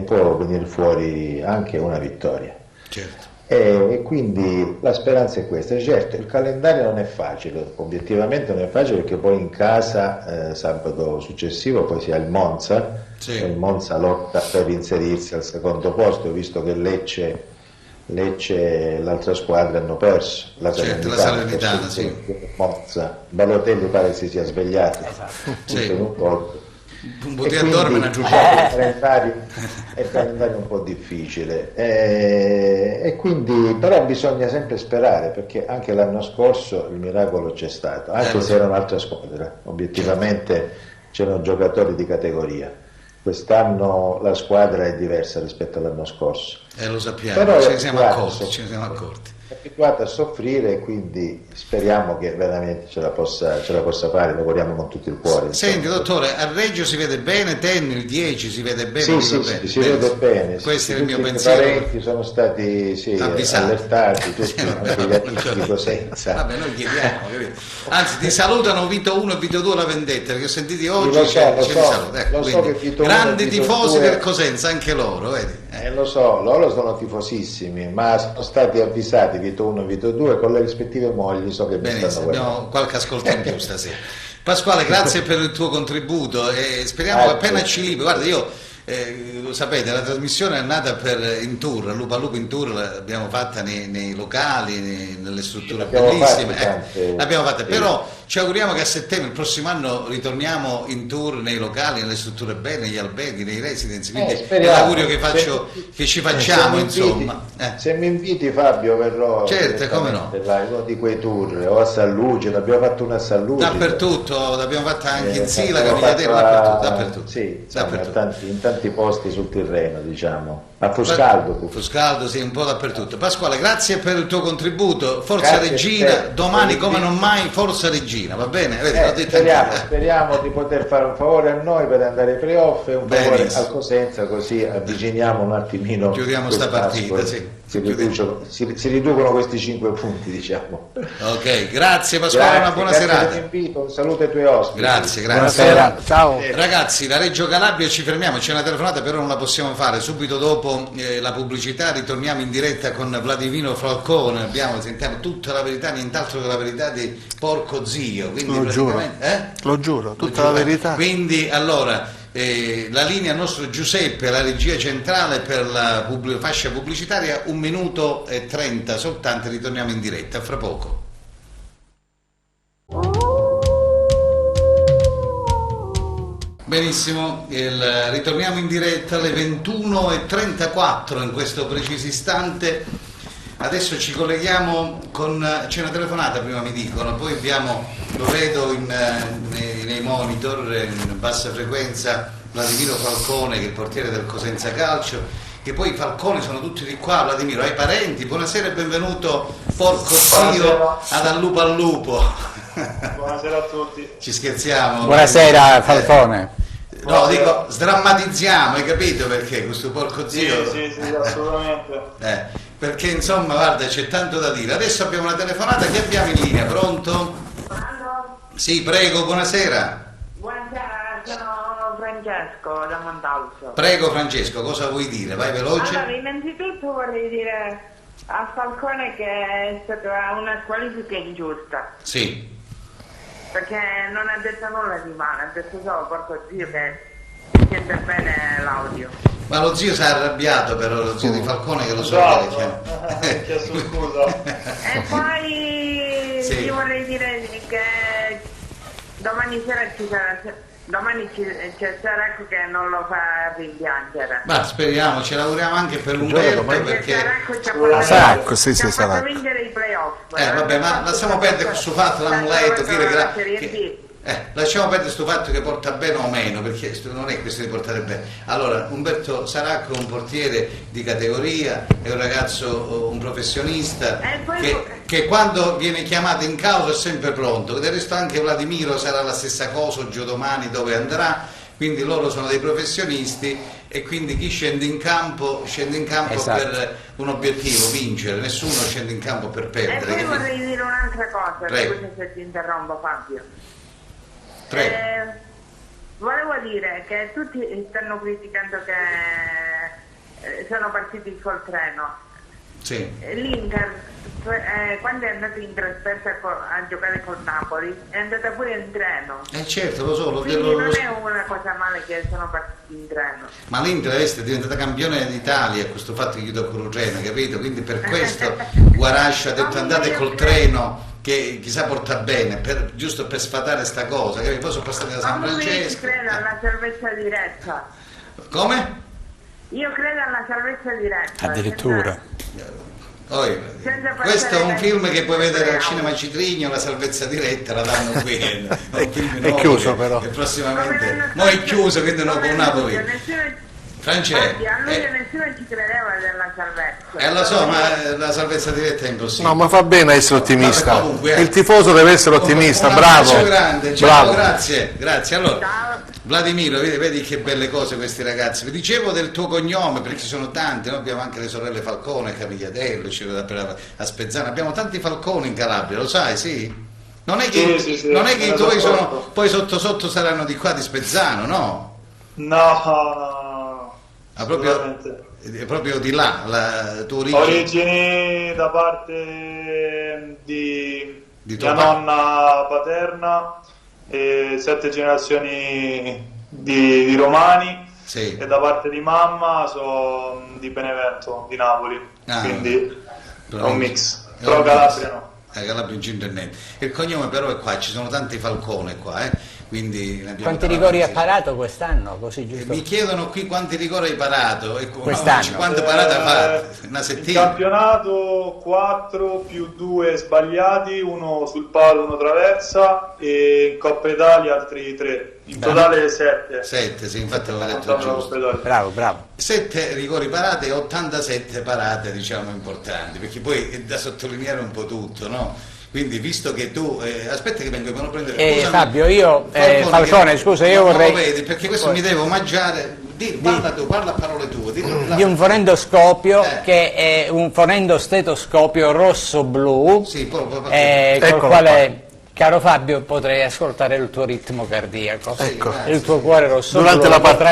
può venire fuori anche una vittoria. Certo. E quindi la speranza è questa. Certo, il calendario non è facile, obiettivamente non è facile, perché poi in casa sabato successivo poi si ha il Monza, e il Monza lotta per inserirsi al secondo posto, visto che Lecce e l'altra squadra hanno perso, la Salernitana, sì. Monza, Balotelli pare si sia svegliato, in un colpo. Un po' di addorme una è calendario un po' difficile, e quindi però bisogna sempre sperare, perché anche l'anno scorso il miracolo c'è stato, anche se era un'altra squadra, obiettivamente c'erano giocatori di categoria. Quest'anno la squadra è diversa rispetto all'anno scorso, lo sappiamo, però ce ne siamo accorti. È abituato a soffrire, e quindi speriamo che veramente ce la possa fare, lavoriamo con tutto il cuore. Senti dottore, a Reggio si vede bene, il 10 si vede bene? Si vede bene. Questo è il mio pensiero. I parenti sono stati allertati, tutti anche gli amici di Cosenza. Vabbè, noi chiediamo, anzi ti salutano Vito 1 e Vito 2 La Vendetta, perché ho sentiti oggi, lo so che Vito grandi 1, Vito tifosi 2, del Cosenza, anche loro, vedi? Lo so, loro sono tifosissimi, ma sono stati avvisati Vito 1 e Vito 2 con le rispettive mogli, so che benissimo, abbiamo qualche ascolto in più stasera. Pasquale, grazie per il tuo contributo, e speriamo che appena ci liberi. Guarda, io lo sapete, la trasmissione è nata in tour, Lupa Lupa in tour, l'abbiamo fatta nei locali, nelle strutture bellissime, l'abbiamo fatta, però ci auguriamo che a settembre, il prossimo anno, ritorniamo in tour nei locali, nelle strutture belle, negli alberghi, nei residence, quindi è l'augurio che ci facciamo, insomma. Se mi inviti, Fabio, verrò. Certo, come no. Uno di quei tour, o a San Luigi, l'abbiamo fatto una a San Luigi. Dappertutto, l'abbiamo fatta anche in Sila, Capigliatella, dappertutto. Sì, in tanti posti sul Tirreno, diciamo. A Fuscaldo. Fuscaldo, sì, un po' dappertutto. Pasquale, grazie per il tuo contributo. Forza Regina, domani come non mai, Forza Regina, va bene? Vedi, speriamo di poter fare un favore a noi per andare ai playoff, e un favore al Cosenza, così avviciniamo un attimino. Chiudiamo sta partita, sì. si riducono questi 5 punti, diciamo. Ok, grazie Pasquale, una buona serata. Un saluto ai tuoi ospiti. Grazie. Buonasera, ciao. Ragazzi, la Reggio Calabria, ci fermiamo, c'è una telefonata però non la possiamo fare, subito dopo la pubblicità ritorniamo in diretta con Vladimiro Falcone, sentiamo tutta la verità, nient'altro che la verità di Porco Zio. Quindi lo giuro, tutta la verità. Quindi allora... la linea al nostro Giuseppe, la regia centrale per la fascia pubblicitaria, 1 minuto e 30 soltanto, ritorniamo in diretta fra poco. Benissimo, ritorniamo in diretta alle 21:34 in questo preciso istante. Adesso ci colleghiamo c'è una telefonata prima mi dicono, poi lo vedo nei monitor in bassa frequenza Vladimiro Falcone, che è il portiere del Cosenza Calcio, che poi i Falconi sono tutti di qua. Vladimiro, hai parenti? Buonasera e benvenuto Porco Zio ad Al Lupo al Lupo. Buonasera a tutti. Ci scherziamo. Buonasera Falcone. No, dico, sdrammatizziamo, hai capito perché questo Porco Zio? Sì, assolutamente. Perché insomma, guarda, c'è tanto da dire. Adesso abbiamo una telefonata, che abbiamo in linea, pronto? Allora. Sì, prego, buonasera. Buonasera, sono Francesco da Montalto. Prego Francesco, cosa vuoi dire? Vai veloce. Allora, innanzitutto vorrei dire a Falcone che è stata una squalifica ingiusta. Sì. Perché non ha detto nulla di male, ha detto solo Porco Zio che sente bene l'audio. Ma lo zio si è arrabbiato però, lo zio di Falcone, che lo so che chiesto scusa. E poi sì. Io vorrei dire che domani sera c'è Saracco che non lo fa rimpiangere. Ma speriamo, ci lavoriamo anche per Umberto, perché Saracco ci ha fatto vincere i playoff. Vabbè, ma lasciamo perdere questo fatto, l'amuleto, lasciamo perdere questo fatto che porta bene o meno, perché non è questione di portare bene. Allora, Umberto Saracco è un portiere di categoria, è un ragazzo, un professionista che quando viene chiamato in causa è sempre pronto. Del resto anche Vladimiro sarà la stessa cosa oggi o domani dove andrà, quindi loro sono dei professionisti e quindi chi scende in campo esatto. Per un obiettivo, vincere, nessuno scende in campo per perdere. E poi vorrei dire un'altra cosa, Prego. scusa se ti interrompo Fabio. Volevo dire che tutti stanno criticando che sono partiti col treno. Sì. L'Inter, quando è andato in trasferta a giocare col Napoli, è andata pure in treno. Certo, lo so. Quindi non è una cosa male che sono partiti in treno. Ma l'Inter è diventata campione d'Italia, questo fatto che chiudo con il treno, capito? Quindi per questo Guarascio ha detto andate col treno, che chissà porta bene, giusto per sfatare sta cosa, capito? Poi sono passati da San Francesco. Io credo alla salvezza diretta. Come? Io credo alla salvezza diretta. Addirittura. Questo è un film che puoi vedere al Cinema Citrigno, La salvezza diretta, la danno qui. È chiuso però. E prossimamente. No, è chiuso, quindi non può Napoli. Francesco. A lui nessuno ci credeva della salvezza. Lo so, ma la salvezza diretta è impossibile. No, ma fa bene essere ottimista. Comunque, il tifoso deve essere ottimista, bravo. Grande. Bravo. Grazie. Allora, Ciao. Vladimiro, vedi che belle cose questi ragazzi. Vi dicevo del tuo cognome, perché ci sono tanti, noi abbiamo anche le sorelle Falcone, Camigliadello, a Spezzano, abbiamo tanti Falconi in Calabria, lo sai, sì? Non è che, sì, non è che i tuoi poi sotto saranno di qua di Spezzano, no? No. Proprio di là, la tua origine. Origini da parte di mia nonna paterna, e 7 generazioni di romani, sì. E da parte di mamma sono di Benevento, di Napoli, quindi è un mix, però Calabria no. Calabria in centro e niente. Il cognome però è qua, ci sono tanti Falcone qua, quindi quanti rigori ha parato quest'anno? Così giusto? Mi chiedono qui quanti rigori hai parato quest'anno. Quante parate hai fatto? Una settimana? In campionato 4 più 2 sbagliati, uno sul palo, uno traversa, e in Coppa Italia altri 3, in totale 7. 7, sì, infatti avevo detto giusto. Bravo. 7 rigori parate e 87 parate, diciamo, importanti, perché poi è da sottolineare un po' tutto, no? Quindi visto che tu aspetta che vengono a prendere Fabio, io Falcone, scusa, io vorrei vedi, perché questo mi deve omaggiare. Parla a parole tue di un fonendoscopio che è un fonendostetoscopio rosso-blu, col quale, caro Fabio, potrei ascoltare il tuo ritmo cardiaco, il tuo cuore rosso-blu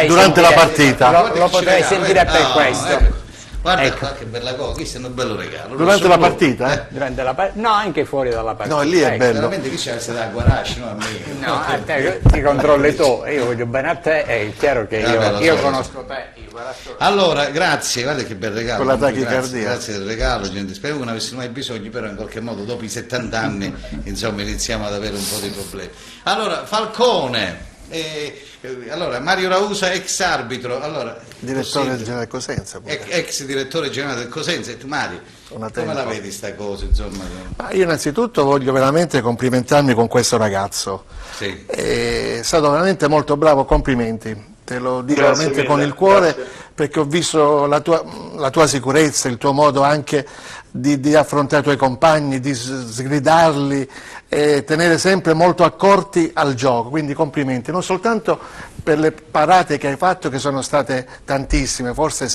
durante la partita lo potrei sentire per questo. Guarda che bella cosa, questo è un bello regalo. Durante la partita? Durante la no, anche fuori dalla partita. No, lì è bello. Veramente qui c'è da Guaraci, no a me. No, a te, ti controlli tu, io voglio bene a te, è chiaro che io conosco te. Allora, grazie, guarda che bel regalo. Con la tachicardia. Grazie del regalo, gente. Spero che non avessimo mai bisogno, però in qualche modo dopo i 70 anni, insomma, iniziamo ad avere un po' di problemi. Allora, Falcone. Allora, Mario Rausa, ex arbitro, direttore generale del Cosenza, ex direttore generale del Cosenza. Mario, come la vedi sta cosa, insomma? Io innanzitutto voglio veramente complimentarmi con questo ragazzo, è stato veramente molto bravo, complimenti, te lo dico veramente con il cuore, perché ho visto la tua sicurezza, il tuo modo anche di affrontare i tuoi compagni, di sgridarli, e tenere sempre molto accorti al gioco, quindi complimenti, non soltanto per le parate che hai fatto, che sono state tantissime, forse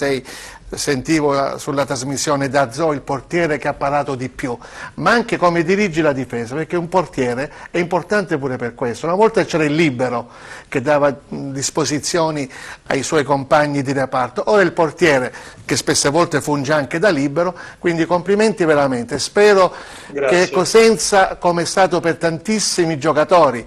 sentivo sulla trasmissione da Zoo il portiere che ha parato di più, ma anche come dirigi la difesa, perché un portiere è importante pure per questo. Una volta c'era il libero che dava disposizioni ai suoi compagni di reparto, ora il portiere che spesse volte funge anche da libero, quindi complimenti veramente. Spero che Cosenza, come è stato per tantissimi giocatori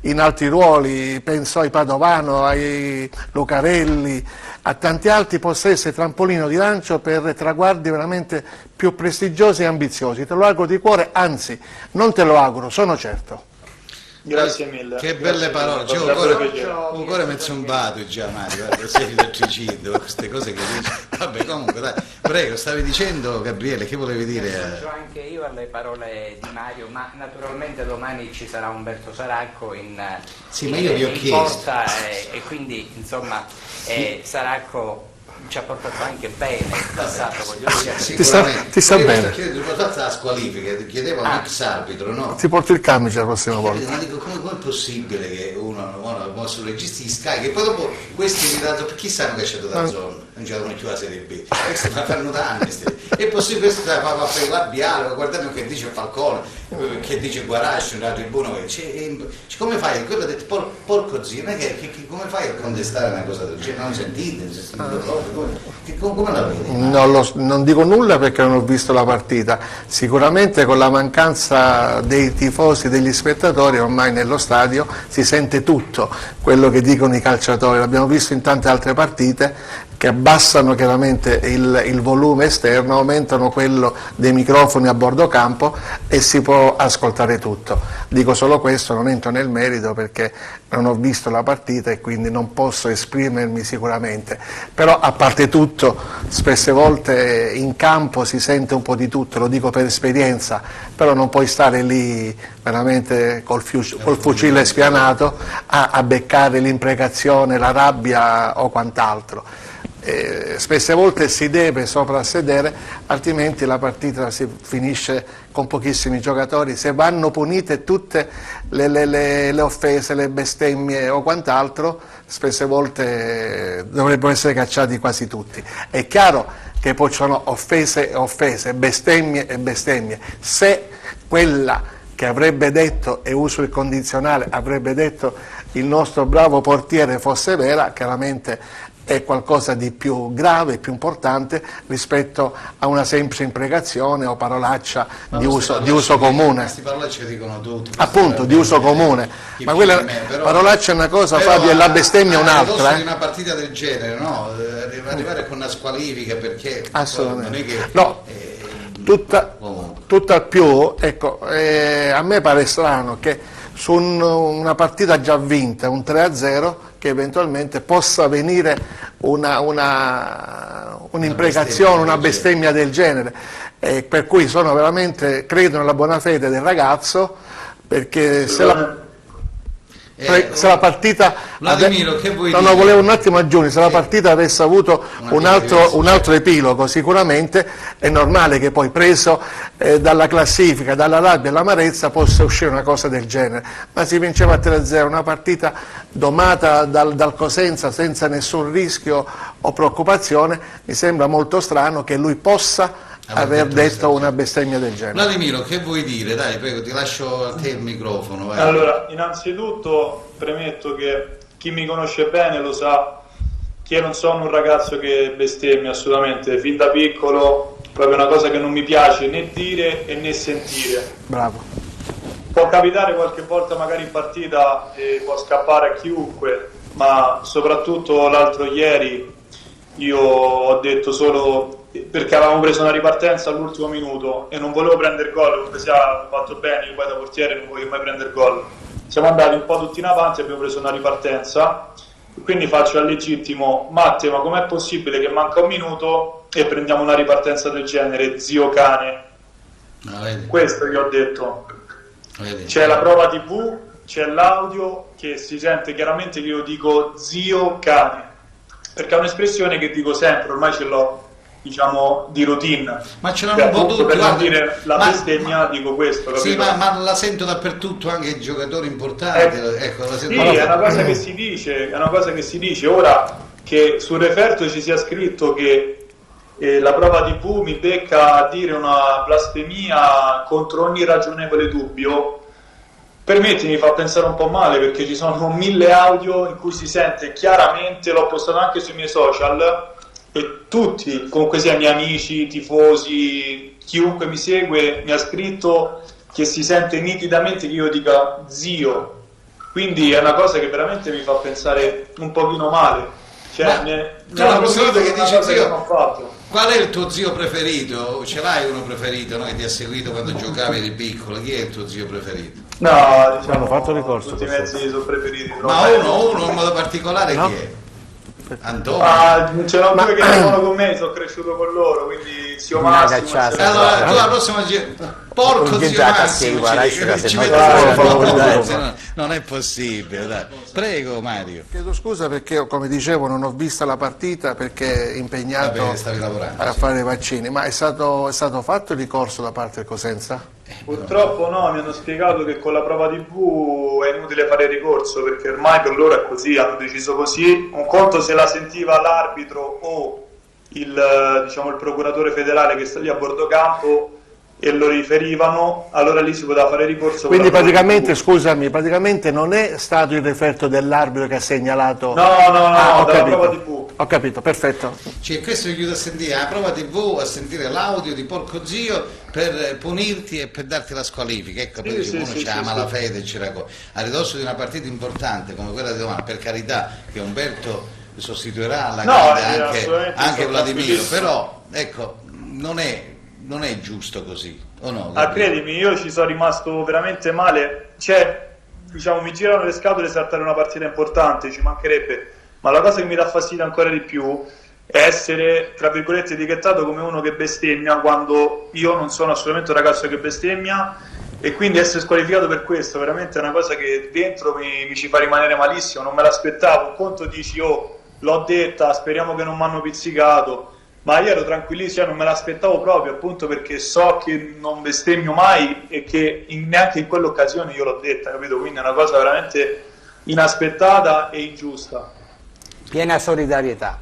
in altri ruoli, penso ai Padovano, ai Lucarelli, a tanti altri, possa essere trampolino di lancio per traguardi veramente più prestigiosi e ambiziosi. Te lo auguro di cuore, anzi, non te lo auguro, sono certo. Grazie mille. Che belle parole, un cuore mezzo zombato già, Mario, sei elettricito, queste cose che dici. Vabbè, comunque dai, prego, stavi dicendo, Gabriele, che volevi dire? Aggiungo anche io alle parole di Mario, ma naturalmente domani ci sarà Umberto Saracco in ma io vi ho chiesto. porta e quindi insomma Saracco ci ha portato anche bene in passato, voglio dire. Ti sta bene. La squalifica, chiedevo a un ex arbitro, no? Ti porto il camice la prossima volta. Ma dico, come è possibile che uno sul registro di Sky, che poi dopo questi mi dato, perché sanno che c'è da zona, non c'è più la Serie B, questi fanno da anni, è possibile questo fa per labiale, guardate che dice Falcone, che dice Guaraci, una tribuna, come fai? Quello ha detto porco zio, come fai a contestare una cosa del genere? Non sentite, come la vedi? Non dico nulla perché non ho visto la partita, sicuramente con la mancanza dei tifosi, degli spettatori, ormai nello stadio si sente tutto quello che dicono i calciatori, l'abbiamo visto in tante altre partite, che abbassano chiaramente il volume esterno, aumentano quello dei microfoni a bordo campo e si può ascoltare tutto. Dico solo questo, non entro nel merito perché non ho visto la partita e quindi non posso esprimermi sicuramente, però a parte tutto spesse volte in campo si sente un po' di tutto, lo dico per esperienza, però non puoi stare lì veramente col fucile spianato a beccare l'imprecazione, la rabbia o quant'altro. Spesse volte si deve soprassedere, altrimenti la partita si finisce con pochissimi giocatori. Se vanno punite tutte le offese, le bestemmie o quant'altro, spesse volte dovrebbero essere cacciati quasi tutti. È chiaro che poi ci sono offese e offese, bestemmie e bestemmie. Se quella che avrebbe detto, e uso il condizionale, avrebbe detto il nostro bravo portiere fosse vera, chiaramente è qualcosa di più grave, più importante rispetto a una semplice imprecazione o parolaccia di uso comune. Queste parolacce dicono tutti. Appunto, di uso comune. Ma quella parolaccia è una cosa, Fabio, e la bestemmia è un'altra. Di una partita del genere, no? Arrivare con una squalifica perché assolutamente. Non è che, no. Tutt'al più, ecco, a me pare strano che su una partita già vinta, un 3-0, che eventualmente possa venire un'imprecazione, una bestemmia del genere, per cui sono veramente, credo nella buona fede del ragazzo, perché se la... se la partita Vladimiro, che vuoi dire? Volevo un attimo aggiungere, se la partita avesse avuto un altro epilogo, sicuramente è normale che poi, preso dalla classifica, dalla rabbia e l'amarezza, possa uscire una cosa del genere, ma si vinceva a 3-0, una partita domata dal Cosenza senza nessun rischio o preoccupazione. Mi sembra molto strano che lui possa aver detto una bestemmia del genere. Vladimiro, che vuoi dire? Dai, prego, ti lascio a te il microfono. Vai. Allora, innanzitutto premetto che chi mi conosce bene lo sa che io non sono un ragazzo che bestemmia assolutamente, fin da piccolo, proprio una cosa che non mi piace né dire e né sentire. Bravo. Può capitare qualche volta magari in partita e può scappare a chiunque, ma soprattutto l'altro ieri io ho detto solo perché avevamo preso una ripartenza all'ultimo minuto e non volevo prendere gol, comunque sia fatto bene, io poi da portiere non voglio mai prendere gol. Siamo andati un po' tutti in avanti, abbiamo preso una ripartenza, quindi faccio al legittimo: Matte, ma com'è possibile che manca un minuto e prendiamo una ripartenza del genere, zio cane? Questo gli ho detto. C'è la prova TV, c'è l'audio che si sente chiaramente che io dico zio cane, perché è un'espressione che dico sempre, ormai ce l'ho, diciamo, di routine. Ma ce l'hanno un po' tutti, per non dire la bestemmia, dico questo, capito? Sì, ma la sento dappertutto, anche i giocatori importanti. Ecco, la sento. Sì, è una cosa che si dice, è una cosa che si dice. Ora che sul referto ci sia scritto che la prova TV mi becca a dire una blasfemia contro ogni ragionevole dubbio, permettimi, mi fa pensare un po' male, perché ci sono 1000 audio in cui si sente chiaramente, l'ho postato anche sui miei social, e tutti, comunque sia miei amici, tifosi, chiunque mi segue, mi ha scritto che si sente nitidamente che io dica zio, quindi è una cosa che veramente mi fa pensare un pochino male. Cioè, la prossima volta che dice zio, qual è il tuo zio preferito? Ce l'hai uno preferito, no? Che ti ha seguito quando giocavi di piccolo? Chi è il tuo zio preferito? No, diciamo, hanno fatto ricorso. Tutti i mezzi sono preferiti. Ma uno in modo particolare, no? Chi è? Antonio. Ce n'ho due che vivono con me, sono cresciuto con loro, quindi zio Massimo. Allora, tu la prossima porco zio Massimo, non è possibile, dai. Prego Mario. Chiedo scusa perché, come dicevo, non ho vista la partita perché impegnato a fare i vaccini, ma è stato fatto il ricorso da parte del Cosenza? Purtroppo no, mi hanno spiegato che con la prova TV è inutile fare ricorso perché ormai per loro è così, hanno deciso così. Un conto se la sentiva l'arbitro o il procuratore federale che sta lì a bordo campo e lo riferivano, allora lì si poteva fare ricorso. Quindi praticamente, scusami, non è stato il referto dell'arbitro che ha segnalato? No, dalla prova TV. Ho capito, perfetto. Cioè, questo è chiuso a sentire la prova TV, a sentire l'audio di porco zio per punirti e per darti la squalifica. Ecco, poi uno c'ha la malafede, a ridosso di una partita importante come quella di domani, per carità che Umberto sostituirà alla grande anche Vladimiro, però ecco, non è giusto così, o no? Credimi, io ci sono rimasto veramente male, cioè, mi girano le scatole saltare una partita importante, ci mancherebbe, ma la cosa che mi dà fastidio ancora di più è essere, tra virgolette, etichettato come uno che bestemmia, quando io non sono assolutamente un ragazzo che bestemmia, e quindi essere squalificato per questo veramente è una cosa che dentro mi ci fa rimanere malissimo, non me l'aspettavo. Un conto dici, l'ho detta, speriamo che non mi hanno pizzicato, ma io ero tranquillissimo, non me l'aspettavo proprio, appunto perché so che non bestemmio mai e che neanche in quell'occasione io l'ho detta, capito? Quindi è una cosa veramente inaspettata e ingiusta. Piena solidarietà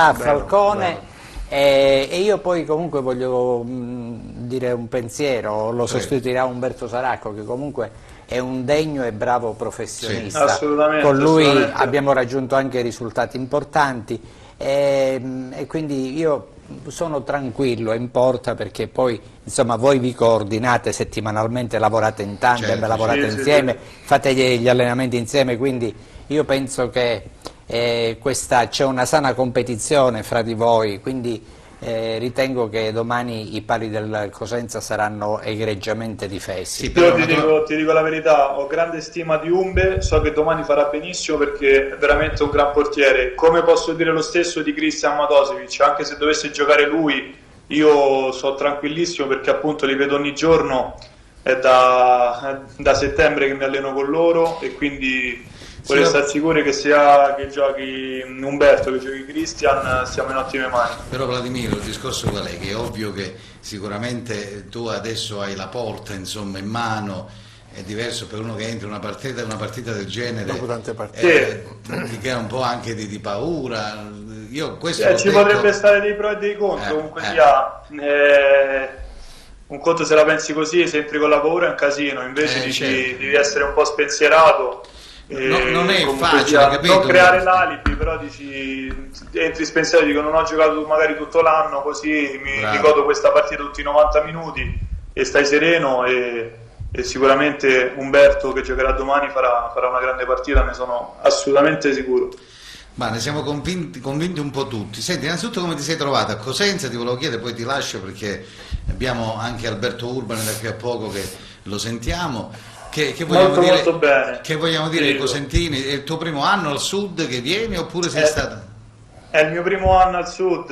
a Falcone. E io poi comunque voglio dire un pensiero, lo sostituirà Umberto Saracco, che comunque è un degno e bravo professionista. Assolutamente, con lui abbiamo raggiunto anche risultati importanti e quindi io sono tranquillo, importa, perché poi insomma voi vi coordinate settimanalmente, lavorate in tandem, lavorate insieme, fate gli allenamenti insieme, quindi io penso che c'è una sana competizione fra di voi, quindi ritengo che domani i pali del Cosenza saranno egregiamente difesi. Io ti dico la verità, ho grande stima di Umbe, so che domani farà benissimo perché è veramente un gran portiere, come posso dire lo stesso di Christian Matosevic, anche se dovesse giocare lui io sono tranquillissimo perché appunto li vedo ogni giorno, è da settembre che mi alleno con loro, e quindi vorrei stare sicuri che sia che giochi Umberto, che giochi Christian, siamo in ottime mani. Però Vladimiro, il discorso qual è? Che è ovvio che sicuramente tu adesso hai la porta, insomma, in mano, è diverso per uno che entra in una partita del genere. Dopo tante partite. Ti crea un po' anche di paura. Io questo ci potrebbe stare dei pro e dei contro, comunque sia. Un conto se la pensi così, se entri con la paura è un casino, invece dici certo. Devi essere un po' spensierato. Non è facile, capito? Non creare l'alibi, però dici, entri spensierato, dico non ho giocato magari tutto l'anno, così mi godo questa partita tutti i 90 minuti e stai sereno, e sicuramente Umberto, che giocherà domani, farà una grande partita, ne sono assolutamente sicuro. Ma ne siamo convinti un po' tutti. Senti, innanzitutto come ti sei trovato a Cosenza? Ti volevo chiedere, poi ti lascio perché abbiamo anche Alberto Urbane da qui a poco che lo sentiamo. Che vogliamo dire, molto bene. Che vogliamo dire ai cosentini? È il tuo primo anno al sud che vieni oppure sei stato? È il mio primo anno al sud,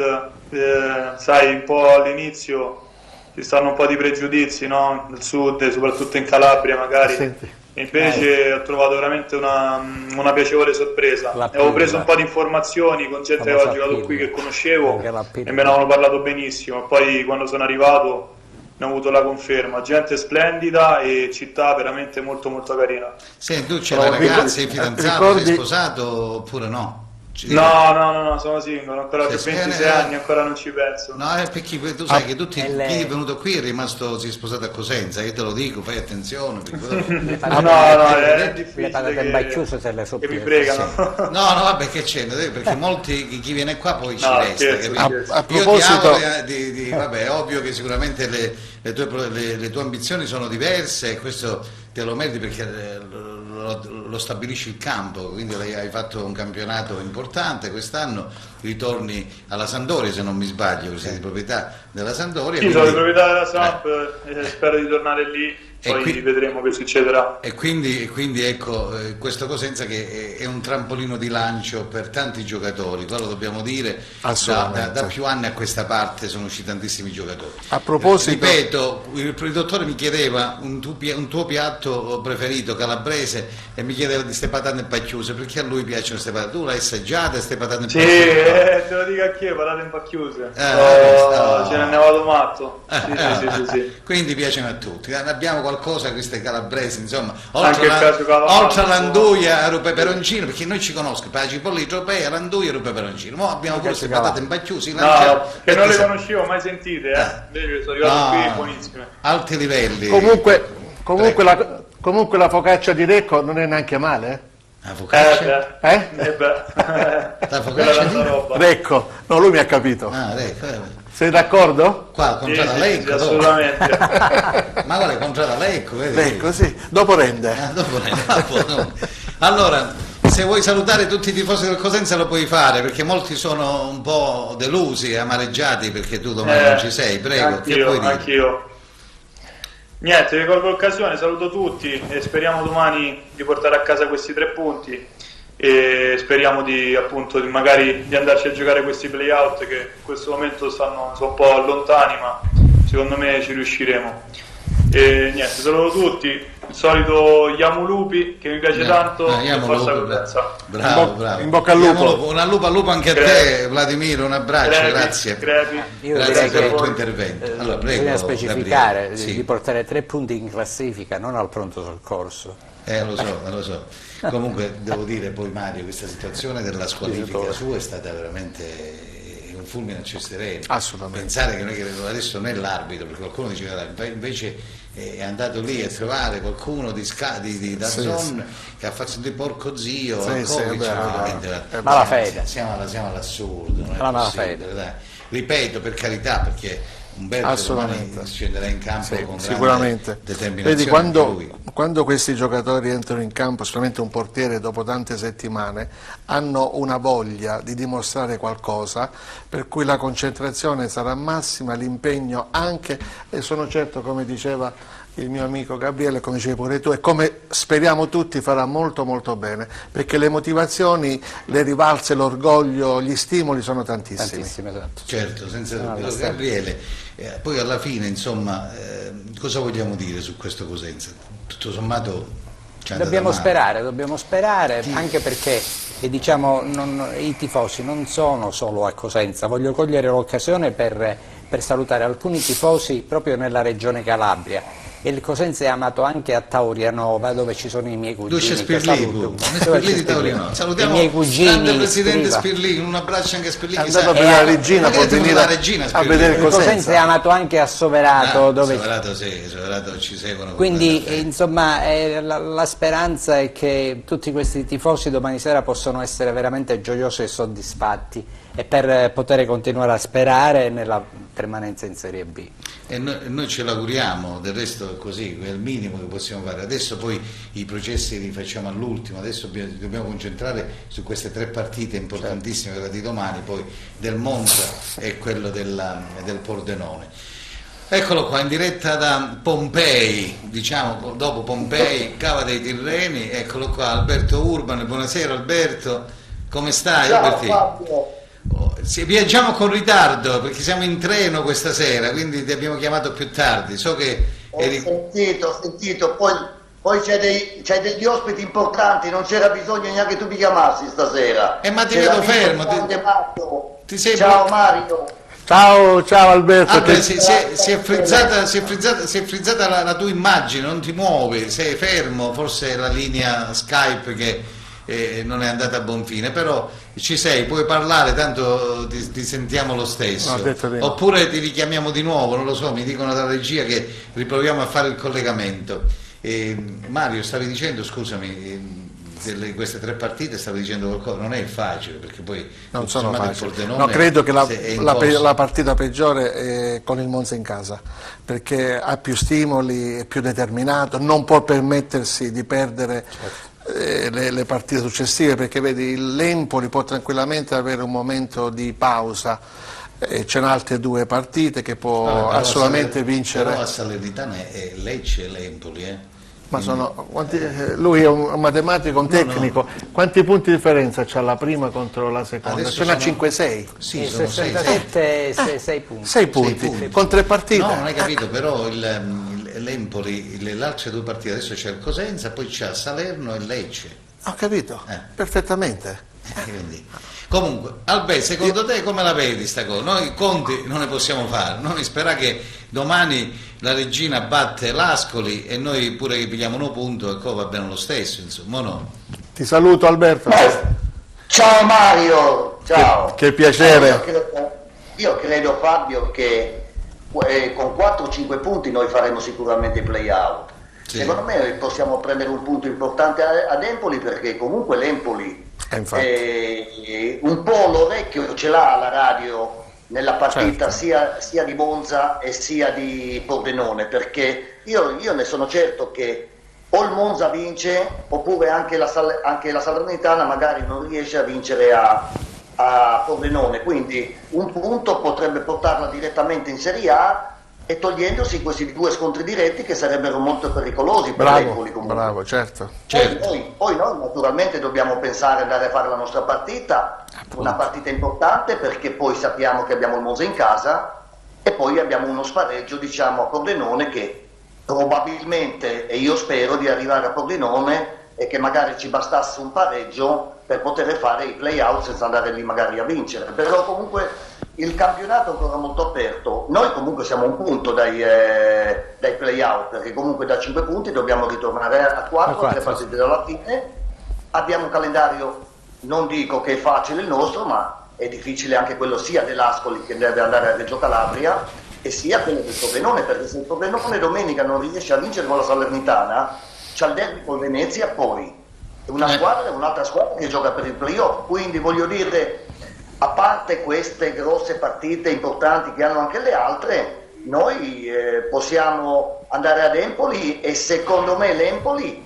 sai, un po' all'inizio ci stanno un po' di pregiudizi, no? Nel sud, soprattutto in Calabria magari. Senti. Invece ho trovato veramente una piacevole sorpresa. Avevo preso un po' di informazioni con gente che aveva giocato qui, che conoscevo, e me ne avevano parlato benissimo. E poi quando sono arrivato ne ho avuto la conferma. Gente splendida e città veramente molto molto carina. Senti, tu c'è la ragazza, sei fidanzato, sei sposato oppure no? No, sono singolo, ancora ho 26 anni, ancora non ci penso. No, è perché tu sai che chi è venuto qui è rimasto, si è sposato a Cosenza, io te lo dico, fai attenzione. È difficile le patate bacchiuse se le che mi pregano. No, vabbè, che c'è, perché molti, chi viene qua poi ci resta. A proposito, vabbè, è ovvio che sicuramente le tue ambizioni sono diverse, e questo te lo meriti perché lo stabilisce il campo, quindi hai fatto un campionato importante quest'anno, ritorni alla Sampdoria se non mi sbaglio, sei di proprietà della Sampdoria. Sì, sono di proprietà della Samp, spero di tornare lì. Poi vedremo che succederà. E quindi ecco, questo Cosenza che è un trampolino di lancio per tanti giocatori, quello dobbiamo dire, da più anni a questa parte sono usciti tantissimi giocatori. A proposito, ripeto, il dottore mi chiedeva un tuo piatto preferito calabrese e mi chiedeva di ste patate pacchiuse, perché a lui piacciono ste patate. Tu l'hai assaggiate ste patate pacchiuse? Sì, te lo dico anch'io, patate pacchiuse. Ce ne vado matto. Sì. Quindi piacciono a tutti. Abbiamo qualcosa queste calabresi, insomma, oltre all'anduia, rupe peperoncino, perché noi ci conoscono, per la cipollita europea, l'anduia e rupe peperoncino. Ora abbiamo queste patate impacchiuse, che non le conoscevo, mai sentite, invece sono arrivato qui buonissime. Alti livelli. Comunque la focaccia di Recco non è neanche male, La focaccia? La focaccia di Recco, no, lui mi ha capito. Recco, sei d'accordo? Qua comprata Lecco, sì, assolutamente. Ma guarda, comprata Lecco, vedi? Ecco, sì, dopo rende. Allora, se vuoi salutare tutti i tifosi del Cosenza lo puoi fare, perché molti sono un po' delusi e amareggiati perché tu domani non ci sei, prego. Anch'io. Niente, vi colgo l'occasione, saluto tutti e speriamo domani di portare a casa questi 3 punti. E speriamo appunto magari di andarci a giocare questi play-out che in questo momento sono un po' lontani, ma secondo me ci riusciremo. E niente, saluto tutti, il solito Iamulupi che mi piace tanto, e forza Cosenza. Bravo. In bocca al lupo. Un al lupo anche a te, Vladimiro, un abbraccio, grazie. Grazie per il tuo intervento. Allora, prego, bisogna specificare di portare 3 punti in classifica, non al pronto soccorso. Lo so. Comunque devo dire poi, Mario, questa situazione della squalifica sua è stata veramente un fulmine a ciel sereno. Assolutamente. Pensare che noi adesso non è l'arbitro, perché qualcuno diceva invece è andato lì a trovare qualcuno di Dazzon che ha fatto sentire porco zio, malafede. Siamo all'assurdo, non è malafede. Dai. Ripeto, per carità, perché Umberto domani scenderà in campo con sicuramente. Determinazione. Vedi, quando questi giocatori entrano in campo, sicuramente un portiere dopo tante settimane, hanno una voglia di dimostrare qualcosa, per cui la concentrazione sarà massima, l'impegno anche, e sono certo, come diceva il mio amico Gabriele, come dicevi pure tu, e come speriamo tutti farà molto molto bene, perché le motivazioni, le rivalse, l'orgoglio, gli stimoli sono tantissimi. Esatto. Certo, senza dubbio. Gabriele, poi alla fine, insomma, cosa vogliamo dire su questo Cosenza? Tutto sommato dobbiamo sperare, anche perché diciamo, i tifosi non sono solo a Cosenza. Voglio cogliere l'occasione per salutare alcuni tifosi proprio nella regione Calabria. Il Cosenza è amato anche a Taurianova, dove ci sono i miei cugini. Spirlì di Taurianova. Salutiamo i miei cugini. Grande presidente Spirlì, un abbraccio anche a Spirlì. È andato per la regina, può venire a vedere il Cosenza è amato anche a Soverato. Dove... Soverato ci seguono. Quindi insomma la speranza è che tutti questi tifosi domani sera possano essere veramente gioiosi e soddisfatti, e per poter continuare a sperare nella permanenza in Serie B. E noi ce l'auguriamo, del resto è così, è il minimo che possiamo fare. Adesso poi i processi li facciamo all'ultimo, adesso dobbiamo concentrare su queste 3 partite importantissime, quella di domani, poi del Monza e quello del Pordenone. Eccolo qua in diretta da Pompei, diciamo dopo Pompei, Cava dei Tirreni, eccolo qua Alberto Urbano. Buonasera Alberto, come stai? Ciao Fabio. Viaggiamo con ritardo perché siamo in treno questa sera, quindi ti abbiamo chiamato più tardi. So che ho sentito, poi c'è degli ospiti importanti, non c'era bisogno neanche tu mi chiamassi stasera. Ma ti vedo fermo. Ciao Mario. Ciao Alberto. Si è frizzata la tua immagine, non ti muovi, sei fermo, forse è la linea Skype che non è andata a buon fine, però ci sei, puoi parlare, tanto ti sentiamo lo stesso. Oppure ti richiamiamo di nuovo, non lo so, mi dicono dalla regia che riproviamo a fare il collegamento. Mario, stavi dicendo, scusami, di queste 3 partite stavi dicendo qualcosa, non è facile perché poi non sono facili. No, credo che la partita peggiore è con il Monza in casa, perché ha più stimoli, è più determinato, non può permettersi di perdere le partite successive, perché vedi l'Empoli può tranquillamente avere un momento di pausa, ce n'ha altre 2 partite che può assolutamente vincere. Però a Salernitana è Lecce e l'Empoli, Ma lui è un matematico, un tecnico. Quanti punti di differenza c'ha la prima contro la seconda? Ce n'ha 5-6. Sì, sono 6 punti. 6 punti con 3 partite. No, non hai capito, però l'Empoli, le altre 2 partite, adesso c'è il Cosenza, poi c'è Salerno e Lecce. Ho capito, perfettamente. Quindi. Comunque, Alberto, secondo te come la vedi sta cosa? Noi conti non ne possiamo fare, noi speriamo che domani la regina batte l'Ascoli e noi pure che pigliamo 1 punto e va bene lo stesso, insomma, no? Ti saluto Alberto. Ciao Mario, ciao. Che piacere. Io credo Fabio che con 4-5 punti noi faremo sicuramente i play-out. Sì. Secondo me possiamo prendere un punto importante ad Empoli, perché comunque l'Empoli un po' l'orecchio ce l'ha alla radio nella partita, certo, sia di Monza e sia di Pordenone, perché io ne sono certo che o il Monza vince oppure anche la Salernitana magari non riesce a vincere a Pordenone, quindi un punto potrebbe portarla direttamente in Serie A e togliendosi questi 2 scontri diretti che sarebbero molto pericolosi per l'Empoli comunque. Bravo, certo. Poi noi naturalmente dobbiamo pensare ad andare a fare la nostra partita, una partita importante, perché poi sappiamo che abbiamo il Monza in casa e poi abbiamo uno spareggio, diciamo, a Pordenone, che probabilmente, e io spero di arrivare a Pordenone e che magari ci bastasse un pareggio per poter fare i play-out senza andare lì magari a vincere. Però comunque il campionato è ancora molto aperto, noi comunque siamo a 1 punto dai play-out, perché comunque da 5 punti dobbiamo ritornare a 4, 3 partite dalla fine. Abbiamo un calendario, non dico che è facile il nostro, ma è difficile anche quello sia dell'Ascoli, che deve andare a Reggio Calabria, e sia quello del Pordenone, perché se il Pordenone domenica non riesce a vincere con la Salernitana, c'ha il derby con Venezia, poi una squadra e un'altra squadra che gioca per il playoff, quindi voglio dire, a parte queste grosse partite importanti che hanno anche le altre, noi possiamo andare ad Empoli, e secondo me l'Empoli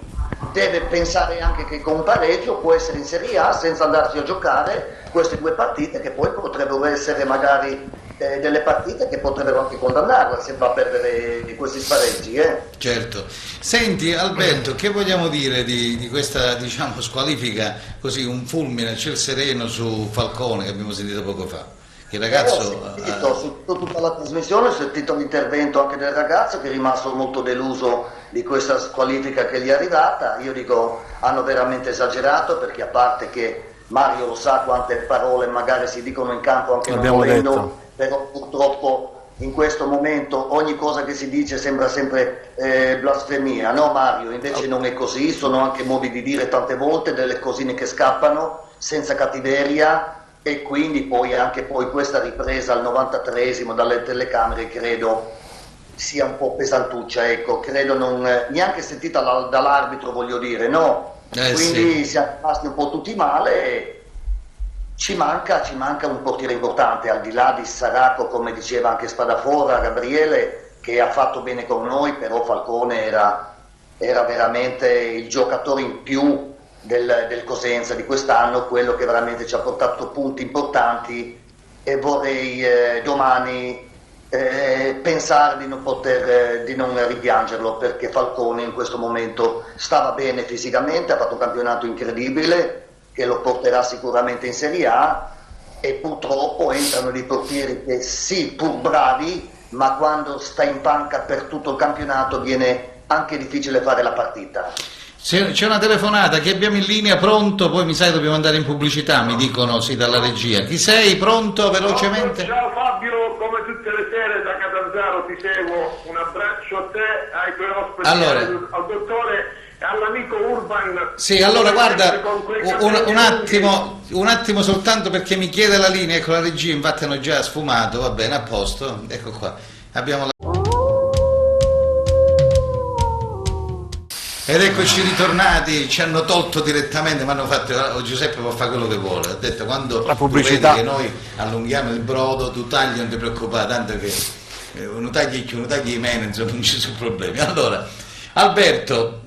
deve pensare anche che con un pareggio può essere in Serie A senza andarsi a giocare queste 2 partite, che poi potrebbero essere magari delle partite che potrebbero anche condannarla se va a perdere di questi spareggi. Certo. Senti Alberto, che vogliamo dire di questa, diciamo, squalifica, così un fulmine a ciel sereno su Falcone che abbiamo sentito poco fa? Il ragazzo ho sentito, su tutta la trasmissione ho sentito l'intervento anche del ragazzo che è rimasto molto deluso di questa squalifica che gli è arrivata. Io dico, hanno veramente esagerato, perché a parte che Mario lo sa quante parole magari si dicono in campo anche non volendo, però purtroppo in questo momento ogni cosa che si dice sembra sempre blasfemia, no Mario? Invece non è così, sono anche modi di dire tante volte, delle cosine che scappano senza cattiveria, e quindi poi anche questa ripresa al 93esimo dalle telecamere credo sia un po' pesantuccia, ecco, credo non neanche sentita dall'arbitro, voglio dire, no? Quindi siamo rimasti un po' tutti male e ci manca un portiere importante, al di là di Saraco, come diceva anche Spadafora, Gabriele, che ha fatto bene con noi, però Falcone era veramente il giocatore in più del Cosenza di quest'anno, quello che veramente ci ha portato punti importanti, e vorrei domani pensare di non rimpiangerlo, perché Falcone in questo momento stava bene fisicamente, ha fatto un campionato incredibile che lo porterà sicuramente in Serie A, e purtroppo entrano dei portieri che sì, pur bravi, ma quando sta in panca per tutto il campionato viene anche difficile fare la partita. C'è una telefonata, che abbiamo in linea, pronto? Poi mi sai dobbiamo andare in pubblicità, mi dicono sì dalla regia. Chi sei? Pronto? Velocemente? Ciao Fabio, come tutte le sere da Catanzaro ti seguo, un abbraccio a te, ai tuoi ospiti, al dottore e all'amico Urban. Sì, allora guarda, un attimo soltanto, perché mi chiede la linea, ecco la regia, infatti hanno già sfumato, va bene, a posto, ecco qua, abbiamo la... Ed eccoci ritornati, ci hanno tolto direttamente, mi hanno fatto, Giuseppe può fare quello che vuole, ha detto quando la pubblicità, vedi che noi allunghiamo il brodo, tu tagli, non ti preoccupare, tanto che uno tagli di meno, insomma non ci sono problemi. Allora, Alberto,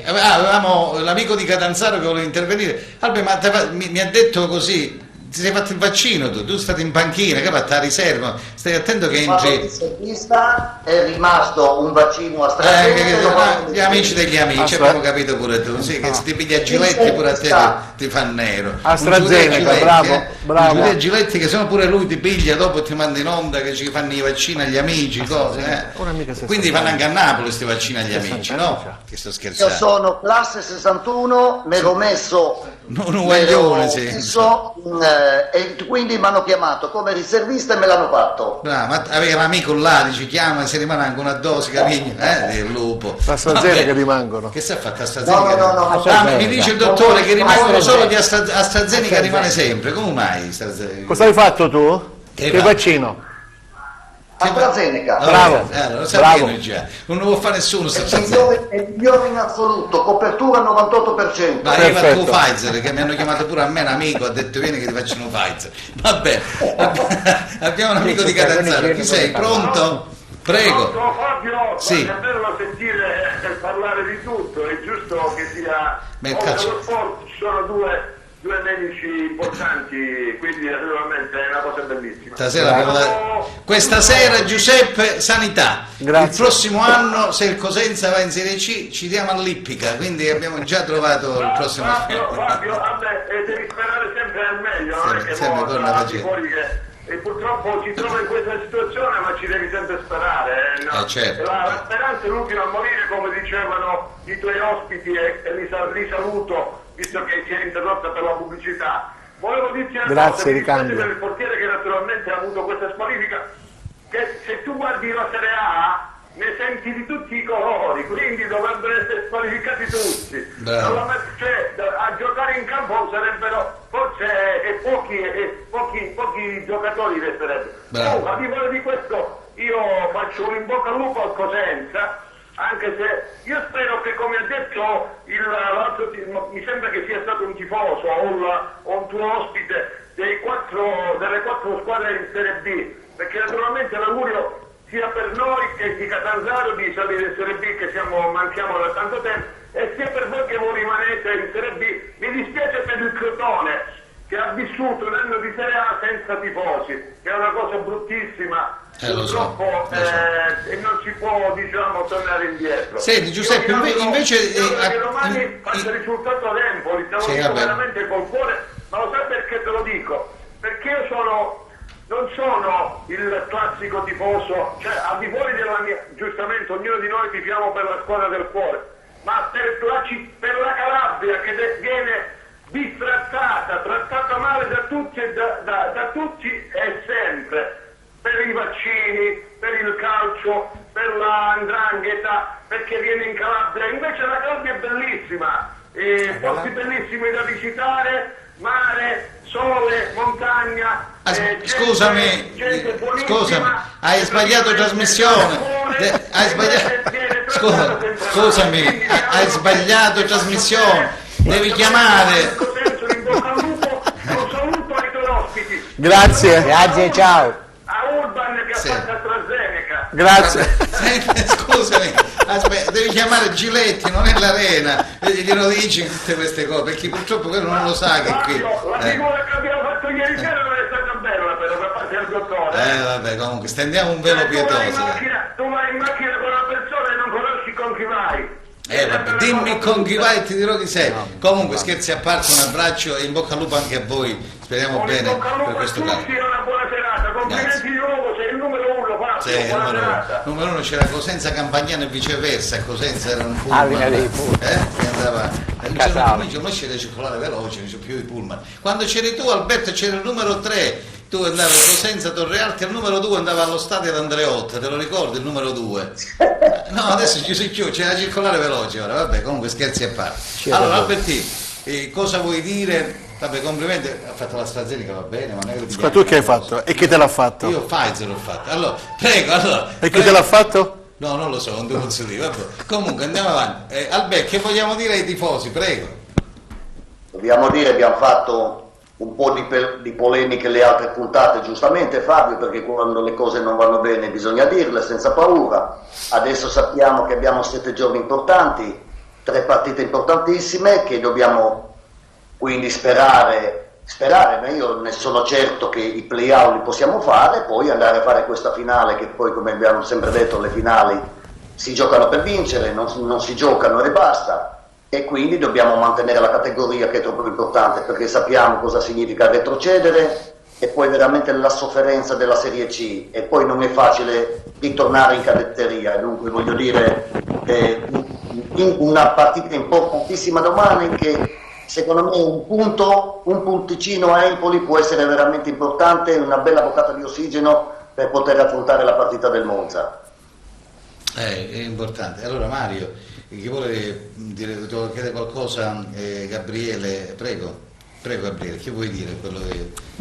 avevamo l'amico di Catanzaro che voleva intervenire. Alberto, ma mi ha detto così, ti sei fatto il vaccino tu sei stato in panchina, che fatta la riserva, stai attento che entri. È rimasto un vaccino AstraZeneca, gli amici degli amici, abbiamo capito pure tu, sì, che se ti piglia Giletti pure a te ti fa nero. AstraZeneca, bravo. Giulia Giletti, che sono pure lui ti piglia dopo e ti manda in onda che ci fanno i vaccini agli amici, cose, quindi fanno anche a Napoli questi vaccini agli amici, no? Che sto scherzando. Io sono classe 61, mi ero messo un uguaglione, e quindi mi hanno chiamato come riservista e me l'hanno fatto. Ma aveva un amico là, ci chiama, se rimane anche una dose, capigno, del lupo. AstraZeneca rimangono. Che si è fatta AstraZeneca? No. Mi dice il dottore che rimangono solo di AstraZeneca, rimane sempre. Come mai? Cosa hai fatto tu? Che vaccino? AstraZeneca. Bravo, lo sapevo già, non lo può fare nessuno. È il migliore in assoluto, copertura al 98%. Ma io fatto Pfizer, che mi hanno chiamato pure a me, un amico, ha detto vieni che ti facciano Pfizer. Vabbè, abbiamo un amico di Catanzaro, chi sei? Pronto? Prego. Pronto Fabio, sì. È bello sentire parlare di tutto, è giusto che sia... Oltre allo sport ci sono due nemici importanti, quindi naturalmente è una cosa bellissima. Questa sera Giuseppe, sanità. Grazie. Il prossimo anno, se il Cosenza va in Serie C, ci diamo all'Ippica, quindi abbiamo già trovato il prossimo Fabio, devi sperare sempre al meglio, non è che fuori che e purtroppo ci trova in questa situazione, ma ci devi sempre sperare, no? Certo. La speranza è l'ultima a morire, come dicevano i tuoi ospiti, e li saluto, visto che si è interrotta per la pubblicità. Volevo dirti una cosa, per il portiere che naturalmente ha avuto questa squalifica, che se tu guardi la Serie A ne senti di tutti i colori, quindi dovrebbero essere squalificati tutti. A giocare in campo sarebbero forse pochi giocatori resterebbero. A vivo di questo io faccio un in bocca al lupo al Cosenza, anche se io spero che, come ha detto mi sembra che sia stato un tifoso o un tuo ospite delle quattro squadre in Serie B, perché naturalmente l'augurio sia per noi che di Catanzaro di salire in Serie B, che manchiamo da tanto tempo, e sia per voi che voi rimanete in Serie B. Mi dispiace per il Crotone, che ha vissuto un anno di Serie A senza tifosi, che è una cosa bruttissima, purtroppo e non si può, diciamo, tornare indietro. Senti Giuseppe, invece che domani faccia il risultato ad Empoli, te lo dico veramente col cuore, ma lo sai perché te lo dico? Perché io non sono il classico tifoso, cioè al di fuori della mia, giustamente ognuno di noi tifiamo per la squadra del cuore, ma per la Calabria che viene bistrattata, trattata male da tutti e da tutti e sempre, per i vaccini, per il calcio, per la 'ndrangheta, perché viene in Calabria. Invece la Calabria è bellissima, posti bellissimi da visitare, mare, sole, montagna. Scusami, hai sbagliato trasmissione. Scusami, hai sbagliato trasmissione. Devi chiamare. Grazie, ciao. A Urban che ha fatto AstraZeneca. Grazie. Scusami, aspetta, devi chiamare Giletti, non è l'Arena. Glielo dici tutte queste cose, perché purtroppo quello non lo sa che qui. La figura che abbiamo fatto ieri sera non è stata bella, però per parte del dottore. Vabbè, comunque stendiamo un velo pietoso. Tu vai in macchina con una persona e non conosci con chi vai. Vabbè, dimmi con chi vai e ti dirò chi sei. Comunque, scherzi a parte, un abbraccio e in bocca al lupo anche a voi. Speriamo bene per questo caso. Una buona serata, complimenti di nuovo, sei il numero uno, Fabio. Sì, numero uno c'era Cosenza, Campagnano e viceversa. Cosenza era un pullman che andava ma c'era circolare veloce, non c'è più i pullman. Quando c'eri tu, Alberto, c'era il numero 3. Tu andavi a Cosenza, Torrealti, al numero 2 andava allo stadio ad Andreotta, te lo ricordi il numero 2? No, adesso c'è la circolare veloce ora, vabbè, comunque scherzi a parte. Allora Albertini, cosa vuoi dire? Vabbè, complimenti, ha fatto la AstraZeneca, va bene, ma non è tu che hai fatto? E chi te l'ha fatto? Io Pfizer l'ho fatto. Allora, prego. E chi te l'ha fatto? No, non lo so, non te lo posso dire, vabbè. Comunque andiamo avanti. Alberto, che vogliamo dire ai tifosi, prego? Dobbiamo dire, abbiamo fatto un po' di polemiche le altre puntate, giustamente Fabio, perché quando le cose non vanno bene bisogna dirle senza paura. Adesso sappiamo che abbiamo 7 giorni importanti, 3 partite importantissime che dobbiamo quindi sperare, ma io ne sono certo che i play-out li possiamo fare, poi andare a fare questa finale, che poi, come abbiamo sempre detto, le finali si giocano per vincere, non si giocano e basta. E quindi dobbiamo mantenere la categoria, che è troppo importante, perché sappiamo cosa significa retrocedere e poi veramente la sofferenza della Serie C, e poi non è facile ritornare in cadetteria. Dunque voglio dire, una partita importantissima domani, che secondo me un punticino a Empoli può essere veramente importante, una bella boccata di ossigeno per poter affrontare la partita del Monza. È importante. Allora Mario, chi vuole dire, chiede qualcosa? Gabriele, prego Gabriele, che vuoi dire?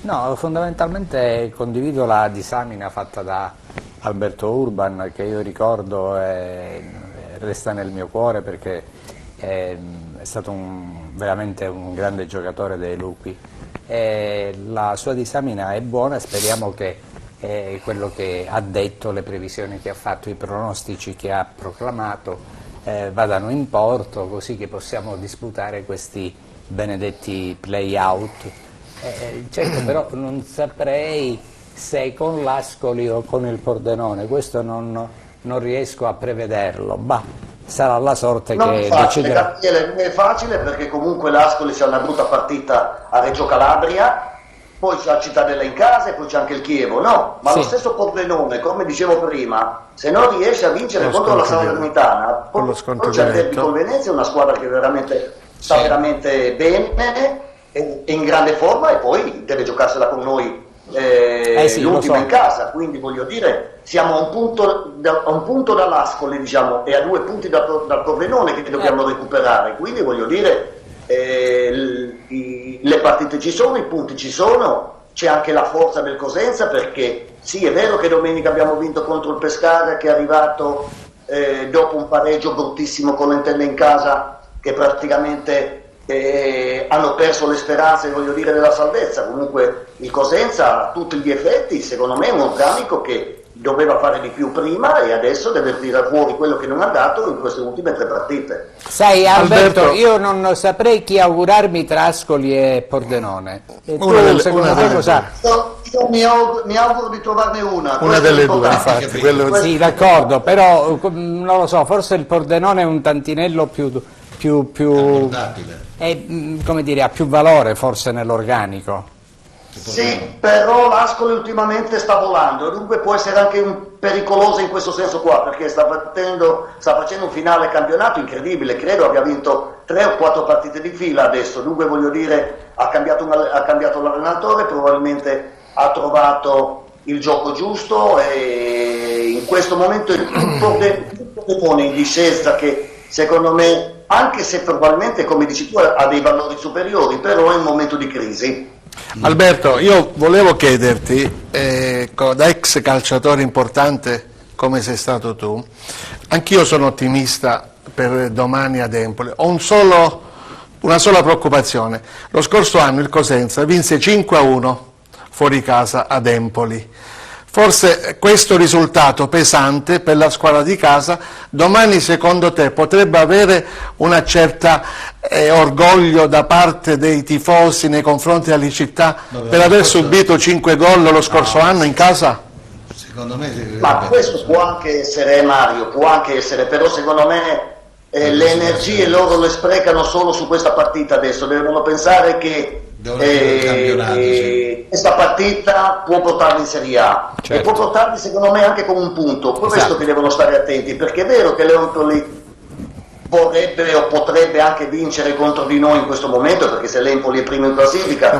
No, fondamentalmente condivido la disamina fatta da Alberto Urban, che io ricordo e resta nel mio cuore, perché è stato veramente un grande giocatore dei Lupi. La sua disamina è buona, speriamo che quello che ha detto, le previsioni che ha fatto, i pronostici che ha proclamato vadano in porto, così che possiamo disputare questi benedetti play-out. Certo, però non saprei se con l'Ascoli o con il Pordenone, questo non riesco a prevederlo, sarà la sorte che deciderà. Non è facile, perché comunque l'Ascoli c'è una brutta partita a Reggio Calabria, poi c'è la Cittadella in casa e poi c'è anche il Chievo, no? Ma lo stesso Pordenone, come dicevo prima, se non riesce a vincere contro la Salernitana, poi c'è il derby con Venezia, una squadra che veramente sta veramente bene, è in grande forma, e poi deve giocarsela con noi l'ultimo in casa, quindi voglio dire, siamo a un punto dall'Ascoli, diciamo, e a 2 punti dal Pordenone che dobbiamo recuperare, quindi voglio dire, le partite ci sono, i punti ci sono, c'è anche la forza del Cosenza, perché sì, è vero che domenica abbiamo vinto contro il Pescara, che è arrivato dopo un pareggio bruttissimo con l'Entella in casa, che praticamente hanno perso le speranze, voglio dire, della salvezza. Comunque il Cosenza ha tutti gli effetti, secondo me è un organico che doveva fare di più prima e adesso deve tirare fuori quello che non ha dato in queste ultime 3 partite. Sai Alberto, io non saprei chi augurarmi tra Ascoli e Pordenone. E tu secondo te cosa? Io mi auguro di trovarne una delle due, infatti. Sì, d'accordo, però non lo so, forse il Pordenone è un tantinello più come dire, ha più valore forse nell'organico. Sì, però l'Ascoli ultimamente sta volando, dunque può essere anche pericolosa in questo senso qua, perché sta facendo un finale campionato incredibile, credo abbia vinto 3 o 4 partite di fila adesso, dunque voglio dire ha cambiato l'allenatore, probabilmente ha trovato il gioco giusto e in questo momento il Pordenone in discesa che secondo me, anche se probabilmente come dici tu ha dei valori superiori, però è un momento di crisi. Alberto, io volevo chiederti, da ex calciatore importante come sei stato tu, anch'io sono ottimista per domani ad Empoli, ho una sola preoccupazione. Lo scorso anno il Cosenza vinse 5-1 fuori casa ad Empoli. Forse questo risultato pesante per la squadra di casa domani secondo te potrebbe avere una certa orgoglio da parte dei tifosi nei confronti della città per aver subito 5 gol lo scorso anno in casa? Secondo me ma questo può anche essere, Mario, può anche essere, però secondo me le energie loro le sprecano solo su questa partita adesso, devono pensare che questa partita può portarli in Serie A, certo. E può portarli secondo me anche con un punto, questo che devono stare attenti, perché è vero che l'Empoli vorrebbe o potrebbe anche vincere contro di noi in questo momento, perché se l'Empoli è primo in classifica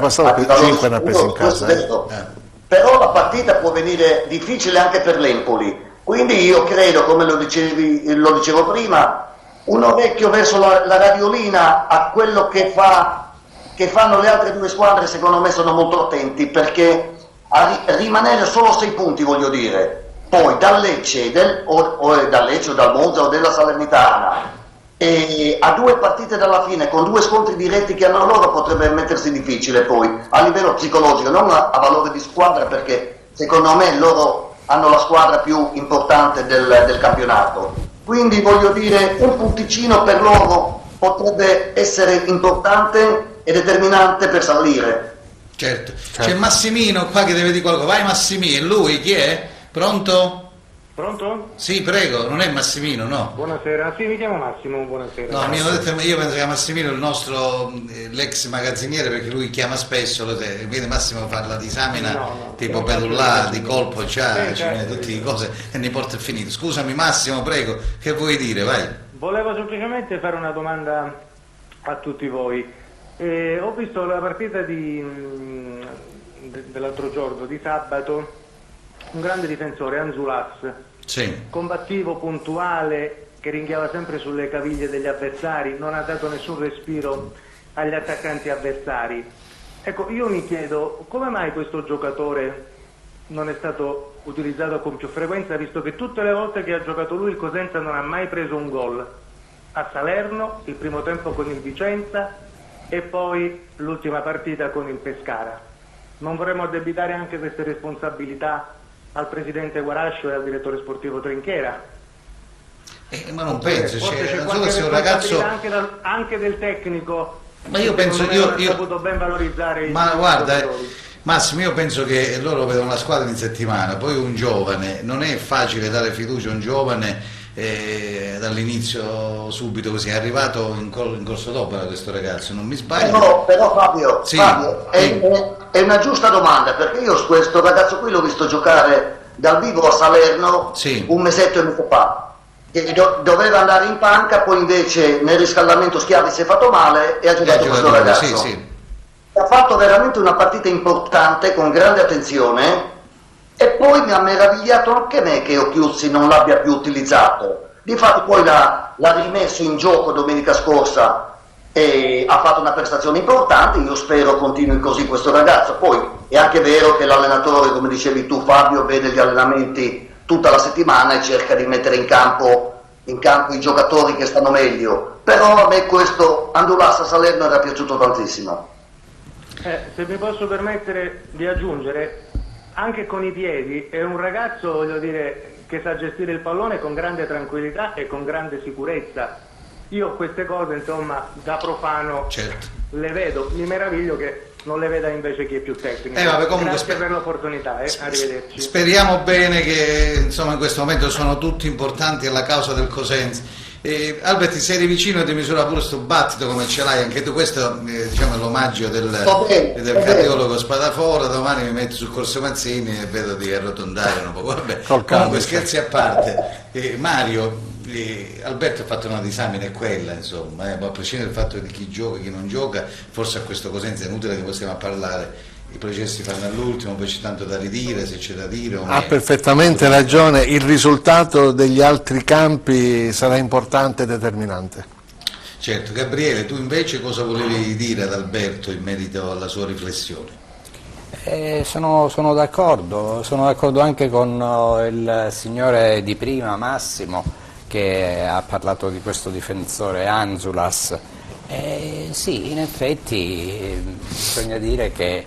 però la partita può venire difficile anche per l'Empoli, quindi io credo, come lo dicevo prima, un orecchio verso la radiolina a quello che fanno le altre 2 squadre, secondo me sono molto attenti, perché a rimanere solo 6 punti, voglio dire, poi dal Lecce, o dal Monza o della Salernitana, e a 2 partite dalla fine, con 2 scontri diretti che hanno loro, potrebbe mettersi difficile poi, a livello psicologico, non a valore di squadra, perché secondo me loro hanno la squadra più importante del campionato. Quindi voglio dire, un punticino per loro potrebbe essere importante e determinante per salire. Certo. C'è Massimino qua che deve dire qualcosa. Vai Massimino, lui chi è? Pronto? Pronto? Sì, prego, non è Massimino, no? Buonasera, sì, mi chiamo Massimo, buonasera. No, io penso che Massimino è il nostro, l'ex magazziniere, perché lui chiama spesso, vede Massimo fa la disamina, tipo Pedullà, di colpo, tutte le cose e ne porta finito. Scusami Massimo, prego, che vuoi dire, vai? Volevo semplicemente fare una domanda a tutti voi. Ho visto la partita dell'altro giorno, di sabato, un grande difensore, Anzulas, sì. Combattivo, puntuale, che ringhiava sempre sulle caviglie degli avversari, non ha dato nessun respiro agli attaccanti avversari. Ecco, io mi chiedo come mai questo giocatore non è stato utilizzato con più frequenza, visto che tutte le volte che ha giocato lui il Cosenza non ha mai preso un gol. A Salerno, il primo tempo con il Vicenza e poi l'ultima partita con il Pescara. Non vorremmo addebitare anche queste responsabilità al presidente Guarascio e al direttore sportivo Trinchera? Ma non penso, c'è qualche un ragazzo anche del tecnico, ma io penso io ho saputo ben valorizzare ma guarda Massimo, io penso che loro vedono la squadra in settimana, poi un giovane, non è facile dare fiducia a un giovane dall'inizio subito, così è arrivato in corso d'opera questo ragazzo, non mi sbaglio. Però Fabio, sì, Fabio è una giusta domanda, perché io questo ragazzo qui l'ho visto giocare dal vivo a Salerno un mesetto e mezzo fa, che doveva andare in panca, poi invece nel riscaldamento Schiavi si è fatto male e ha giocato questo ragazzo. Ha fatto veramente una partita importante con grande attenzione. E poi mi ha meravigliato anche me che Occhiuzzi non l'abbia più utilizzato. Difatti poi l'ha rimesso in gioco domenica scorsa e ha fatto una prestazione importante. Io spero continui così questo ragazzo. Poi è anche vero che l'allenatore, come dicevi tu Fabio, vede gli allenamenti tutta la settimana e cerca di mettere in campo i giocatori che stanno meglio. Però a me questo Andulas a Salerno era piaciuto tantissimo. Se mi posso permettere di aggiungere, anche con i piedi, è un ragazzo, voglio dire, che sa gestire il pallone con grande tranquillità e con grande sicurezza. Io queste cose, insomma, da profano le vedo, mi meraviglio che non le veda invece chi è più tecnico. Vabbè, comunque grazie per l'opportunità, arrivederci. Speriamo bene che insomma in questo momento sono tutti importanti alla causa del Cosenza. Albert, ti sei vicino e ti misura pure sto battito come ce l'hai anche tu. Questo diciamo è l'omaggio del cardiologo Spadafora. Domani mi metto sul Corso Mazzini e vedo di arrotondare un po'. Vabbè, comunque scherzi a parte, Mario, Alberto ha fatto una disamine quella, insomma, a prescindere dal fatto di chi gioca e chi non gioca, forse a questo Cosenza è inutile che possiamo parlare, i processi fanno all'ultimo, poi c'è tanto da ridire, se c'è da dire o ha perfettamente ragione, il risultato degli altri campi sarà importante e determinante. Certo. Gabriele, tu invece cosa volevi dire ad Alberto in merito alla sua riflessione? Sono d'accordo anche con il signore di prima, Massimo, che ha parlato di questo difensore Anzulas. Sì, in effetti bisogna dire che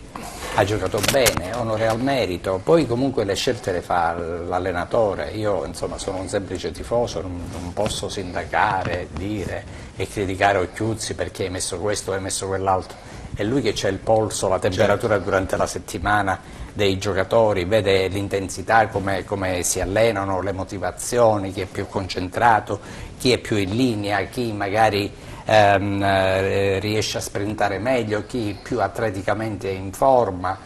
ha giocato bene, onore al merito, poi comunque le scelte le fa l'allenatore. Io insomma sono un semplice tifoso, non posso sindacare, dire e criticare Occhiuzzi perché hai messo questo o hai messo quell'altro. È lui che c'è il polso, la temperatura durante la settimana dei giocatori, vede l'intensità, come si allenano, le motivazioni, chi è più concentrato, chi è più in linea, chi magari riesce a sprintare meglio, chi più atleticamente è in forma,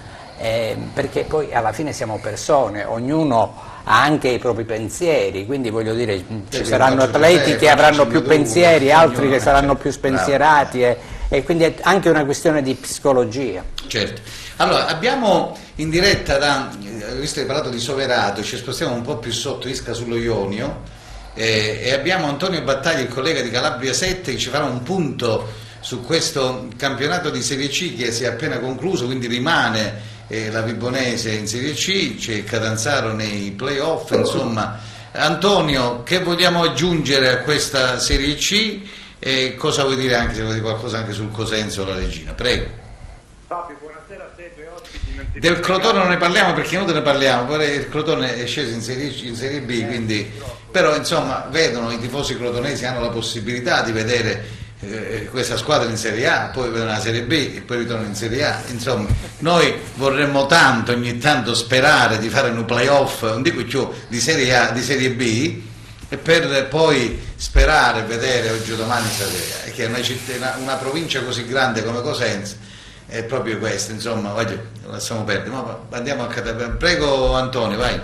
perché poi alla fine siamo persone, ognuno ha anche i propri pensieri, quindi voglio dire ci saranno atleti che avranno più pensieri, altri che saranno più spensierati e quindi è anche una questione di psicologia. Certo. Allora, abbiamo in diretta, visto che hai parlato di Soverato, ci spostiamo un po' più sotto Isca sullo Ionio, e abbiamo Antonio Battaglia, il collega di Calabria 7, che ci farà un punto su questo campionato di Serie C che si è appena concluso, quindi rimane la Vibonese in Serie C, c'è il Catanzaro nei playoff, insomma. Antonio, che vogliamo aggiungere a questa Serie C e cosa vuoi dire, anche se vuoi dire qualcosa anche sul Cosenza o la Regina? Prego. Fabio, buonasera a te e ai tuoi ospiti. Del Crotone non ne parliamo perché non te ne parliamo, poi il Crotone è sceso in Serie B, quindi però insomma vedono i tifosi crotonesi, hanno la possibilità di vedere questa squadra in Serie A, poi vedono la Serie B e poi ritornano in Serie A. Insomma, noi vorremmo tanto ogni tanto sperare di fare un playoff, non dico più di Serie A, di Serie B, e per poi sperare vedere oggi o domani Serie A, che una provincia così grande come Cosenza è proprio questa, insomma, lo lasciamo perdere, ma andiamo a Catanzaro. Prego Antonio, vai.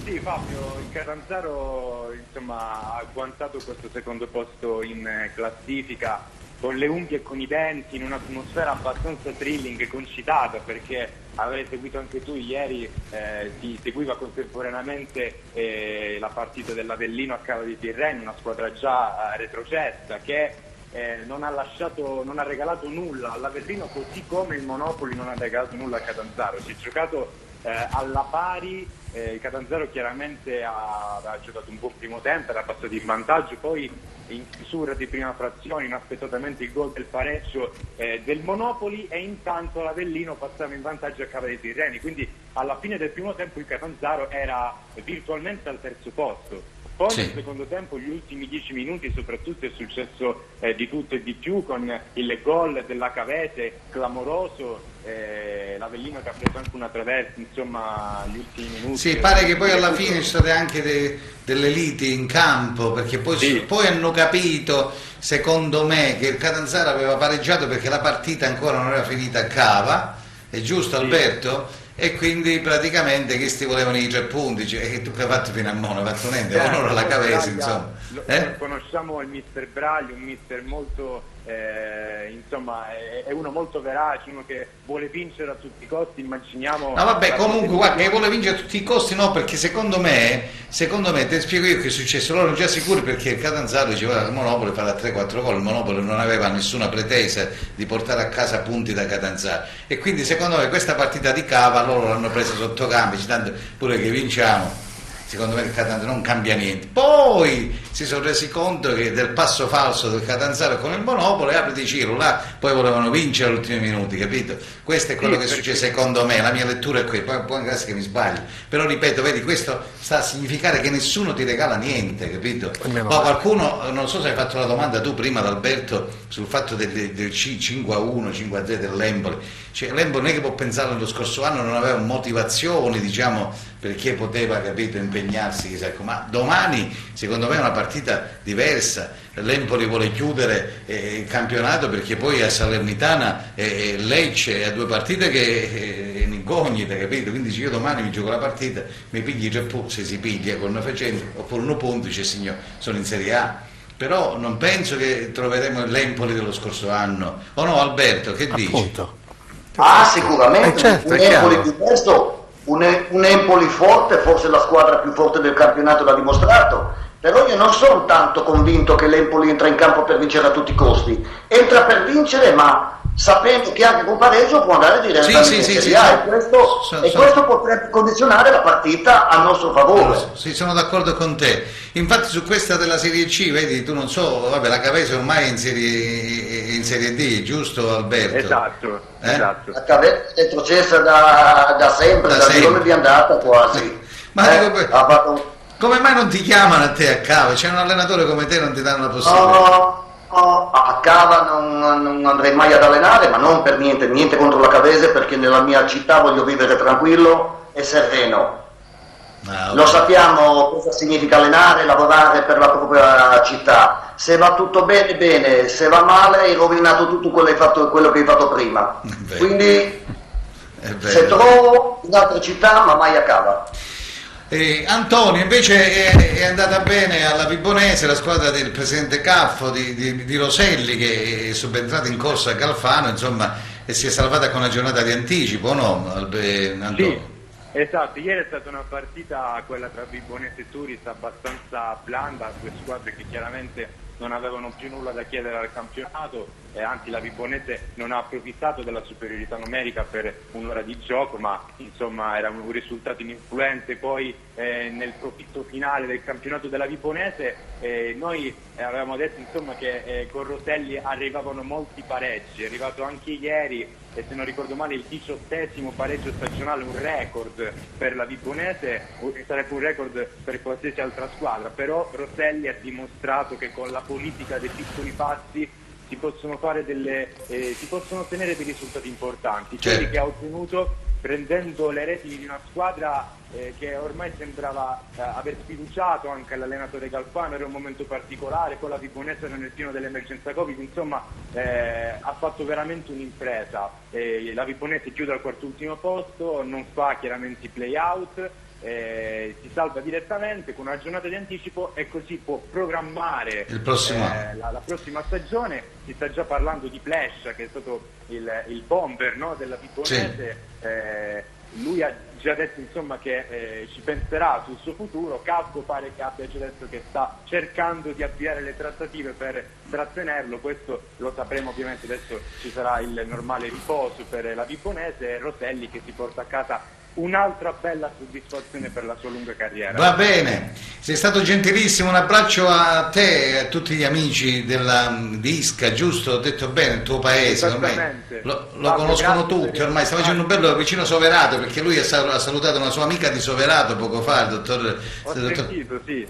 Sì, Fabio, il Catanzaro insomma, ha agguantato questo secondo posto in classifica con le unghie e con i denti, in un'atmosfera abbastanza thrilling e concitata, perché avevi seguito anche tu ieri, si seguiva contemporaneamente la partita dell'Avellino a Cava di Tirreno, una squadra già retrocessa che non ha regalato nulla all'Avellino, così come il Monopoli non ha regalato nulla a Catanzaro. Si è giocato alla pari, il Catanzaro chiaramente ha giocato un buon primo tempo, era passato in vantaggio, poi in chiusura di prima frazione inaspettatamente il gol del pareggio del Monopoli, e intanto l'Avellino passava in vantaggio a Cava dei Tirreni, quindi alla fine del primo tempo il Catanzaro era virtualmente al terzo posto. Poi nel secondo tempo, gli ultimi 10 minuti soprattutto, è successo di tutto e di più, con il gol della Cavese clamoroso, l'Avellino che ha preso anche una traversa, insomma, gli ultimi minuti. Sì, pare che poi alla fine ci sono state anche delle liti in campo, perché poi hanno capito, secondo me, che il Catanzaro aveva pareggiato perché la partita ancora non era finita a Cava, è giusto Alberto? E quindi praticamente questi volevano i 3 punti, e tu che hai fatto fino a mo', non hai fatto niente, onore alla Cavese, insomma. Conosciamo il mister Braglio, un mister molto, insomma, è uno molto verace, uno che vuole vincere a tutti i costi, immaginiamo... No vabbè, comunque guarda, che vuole vincere a tutti i costi no, perché secondo me, te spiego io che è successo, loro erano già sicuri perché il Catanzaro diceva che il Monopoli farà 3-4 gol, il Monopoli non aveva nessuna pretesa di portare a casa punti da Catanzaro, e quindi secondo me questa partita di Cava loro l'hanno presa sotto campo, tanto pure che vinciamo secondo me il Catanzaro non cambia niente. Poi si sono resi conto che del passo falso del Catanzaro con il Monopoli, apriti Ciro, là poi volevano vincere agli ultimi minuti, capito? Questo è quello che succede secondo me, la mia lettura è questa, poi grazie che mi sbaglio, però ripeto, vedi, questo sta a significare che nessuno ti regala niente, capito? Ma qualcuno, non so se hai fatto la domanda tu prima ad Alberto sul fatto del 5-1, 5-0 dell'Empoli, cioè l'Empoli non è che può pensare lo scorso anno non aveva motivazioni, diciamo, perché poteva, capito, impegnarsi, chissà, ma domani secondo me è una partita diversa. L'Empoli vuole chiudere il campionato perché poi a Salernitana e Lecce ha 2 partite che è un'incognita, capito? Quindi io domani mi gioco la partita, mi pigli 3 punti, se si piglia con una facendo, oppure 1 punto, dice signor, sono in Serie A. Però non penso che troveremo l'Empoli dello scorso anno, o no Alberto, che dici? Sicuramente, certo, un Empoli diverso, un Empoli forte, forse la squadra più forte del campionato l'ha dimostrato, però io non sono tanto convinto che l'Empoli entra in campo per vincere a tutti i costi, entra per vincere ma sapendo che anche con pareggio può andare direttamente in Serie A, e questo potrebbe condizionare la partita a nostro favore. Sì, sono d'accordo con te. Infatti su questa della Serie C, vedi, tu non so, vabbè, la Cavese ormai è in Serie D, giusto Alberto? Esatto. La Cavese è retrocessa da sempre, dal girone di andata quasi. Ma come mai non ti chiamano a te a Cava? C'è un allenatore come te, non ti danno la possibilità? A Cava non andrei mai ad allenare, ma non per niente contro la Cavese, perché nella mia città voglio vivere tranquillo e sereno. Lo sappiamo cosa significa allenare, lavorare per la propria città. Se va tutto bene, se va male hai rovinato tutto quello che hai fatto prima. Quindi se trovo in altre città, ma mai a Cava. Antonio invece è andata bene alla Vibonese, la squadra del presidente Caffo di Roselli, che è subentrata in corsa a Galfano, insomma, e si è salvata con una giornata di anticipo, o no Antonio? Sì, esatto, ieri è stata una partita, quella tra Vibonese e Turis, abbastanza blanda, 2 squadre che chiaramente non avevano più nulla da chiedere al campionato, e anzi la Vibonese non ha approfittato della superiorità numerica per un'ora di gioco, ma insomma era un risultato ininfluente. Poi nel profitto finale del campionato della Vibonese noi avevamo detto insomma che con Roselli arrivavano molti pareggi, è arrivato anche ieri, e se non ricordo male il 18° pareggio stagionale, un record per la Vibonese, sarebbe un record per qualsiasi altra squadra, però Roselli ha dimostrato che con la politica dei piccoli passi si possono fare si possono ottenere dei risultati importanti, quelli che ha ottenuto prendendo le reti di una squadra che ormai sembrava aver sfiduciato anche l'allenatore Galfano. Era un momento particolare, poi la Vibonese era nel pieno dell'emergenza Covid, insomma ha fatto veramente un'impresa. La Vibonese chiude al 4º posto, non fa chiaramente i play-out, si salva direttamente con una giornata di anticipo e così può programmare la prossima stagione. Si sta già parlando di Flash, che è stato il bomber, no, della Vibonese. Lui ha già detto insomma che ci penserà sul suo futuro. Casco pare che abbia già detto che sta cercando di avviare le trattative per trattenerlo, questo lo sapremo ovviamente, adesso ci sarà il normale riposo per la Vibonese, e Roselli che si porta a casa un'altra bella soddisfazione per la sua lunga carriera. Va bene, sei stato gentilissimo, un abbraccio a te e a tutti gli amici di Isca, giusto? Ho detto bene, il tuo paese, ormai lo conoscono tutti, ormai sta facendo un bello vicino Soverato, perché lui ha salutato una sua amica di Soverato poco fa, il dottor... Sentito, sì.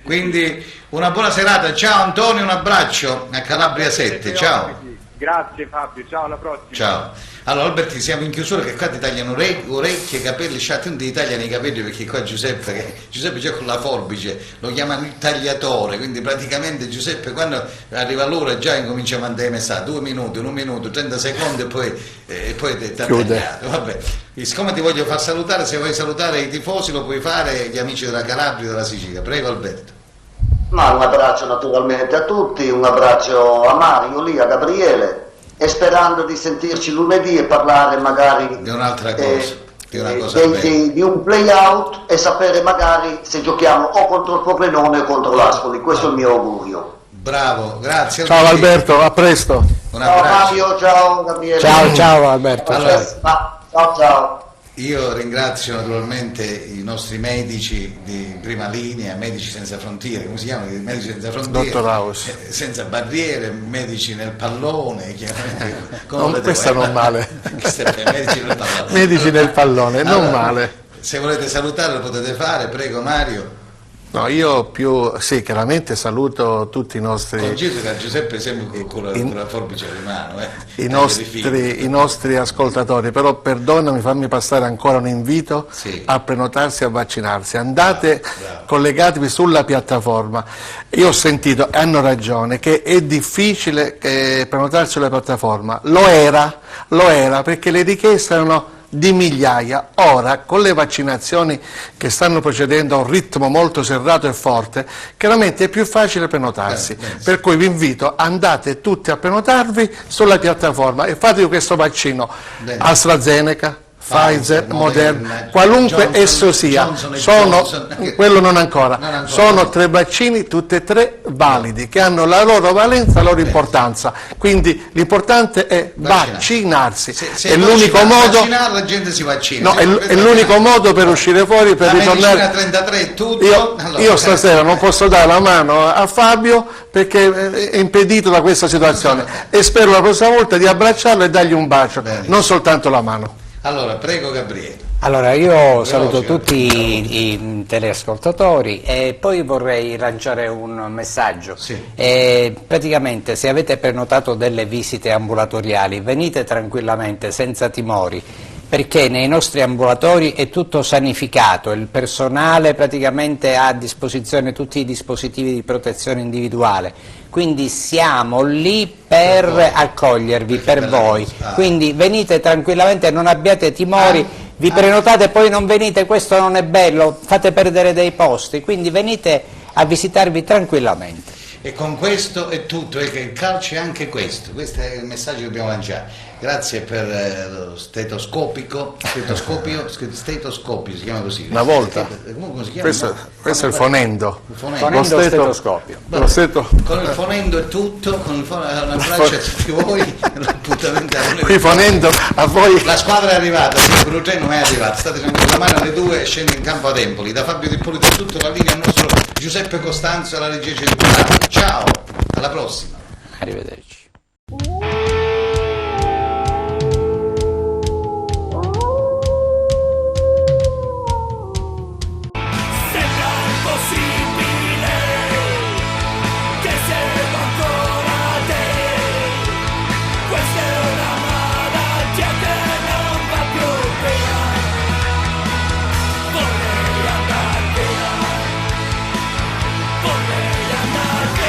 Quindi una buona serata, ciao Antonio, un abbraccio a Calabria 7, ciao. Grazie Fabio, ciao, alla prossima. Ciao. Allora Alberti, siamo in chiusura, che qua ti tagliano orecchie, capelli, sciatti, non ti tagliano i capelli, perché qua Giuseppe già con la forbice lo chiamano il tagliatore, quindi praticamente Giuseppe quando arriva l'ora già incomincia a mandare messaggi, 2 minuti, 1 minuto, 30 secondi e poi ti ha tagliato. Vabbè, siccome ti voglio far salutare, se vuoi salutare i tifosi lo puoi fare, gli amici della Calabria e della Sicilia. Prego Alberto. Ma un abbraccio naturalmente a tutti, un abbraccio a Mario, lì, a Gabriele, e sperando di sentirci lunedì e parlare magari di un'altra cosa, di un play out, e sapere magari se giochiamo o contro il Pordenone o contro l'Ascoli. Questo è il mio augurio. Bravo, grazie. Ciao Alberto, a presto. Ciao Mario, ciao Gabriele. Ciao Alberto. Allora, ciao. Io ringrazio naturalmente i nostri medici di prima linea, Medici Senza Frontiere, come si chiamano? Medici Senza Frontiere, Dottor House. Senza barriere, medici nel pallone, chiaramente. Questa non male. Medici nel pallone. Medici nel pallone, non male. Se volete salutare lo potete fare, prego Mario. No, io sì, chiaramente saluto tutti i nostri... Giuseppe sempre con la forbice di mano. I nostri ascoltatori, però perdonami, fammi passare ancora un invito a prenotarsi e a vaccinarsi. Andate, collegatevi sulla piattaforma. Io ho sentito, e hanno ragione, che è difficile prenotarsi sulla piattaforma. Lo era perché le richieste erano di migliaia. Ora, con le vaccinazioni che stanno procedendo a un ritmo molto serrato e forte, chiaramente è più facile prenotarsi. Per cui vi invito, andate tutti a prenotarvi sulla piattaforma e fatevi questo vaccino. AstraZeneca, Pfizer, Moderna, qualunque esso sia, quello non ancora, sono 3 vaccini, tutti e 3 validi, che hanno la loro valenza, la loro importanza, quindi l'importante è vaccinarsi, è l'unico modo, la gente si vaccina, no, è l'unico modo per uscire fuori, per ritornare. 33 è tutto. Io stasera non posso dare la mano a Fabio perché è impedito da questa situazione e spero la prossima volta di abbracciarlo e dargli un bacio, non soltanto la mano. Allora, prego Gabriele. Allora, io saluto tutti i teleascoltatori e poi vorrei lanciare un messaggio. Praticamente, se avete prenotato delle visite ambulatoriali, venite tranquillamente, senza timori, perché nei nostri ambulatori è tutto sanificato, il personale praticamente ha a disposizione tutti i dispositivi di protezione individuale, quindi siamo lì per accogliervi, per voi, quindi venite tranquillamente, non abbiate timori, vi prenotate e poi non venite, questo non è bello, fate perdere dei posti, quindi venite a visitarvi tranquillamente. E con questo è tutto, e il calcio è anche questo è il messaggio che dobbiamo lanciare. Grazie per lo stetoscopio, si chiama così. Una volta. Come si chiama? Questo è il fonendo. Lo stetoscopio. Con il fonendo è tutto, con un abbraccio a tutti voi, l'appuntamento qui fonendo a voi. La squadra è arrivata, il numero 3 non è arrivata, state con la mano alle 2 e scende in campo ad Empoli. Da Fabio Di Ippolito è tutto, la linea al nostro Giuseppe Costanzo e alla regia centrale. Ciao, alla prossima. Arrivederci. Vorrei andar via,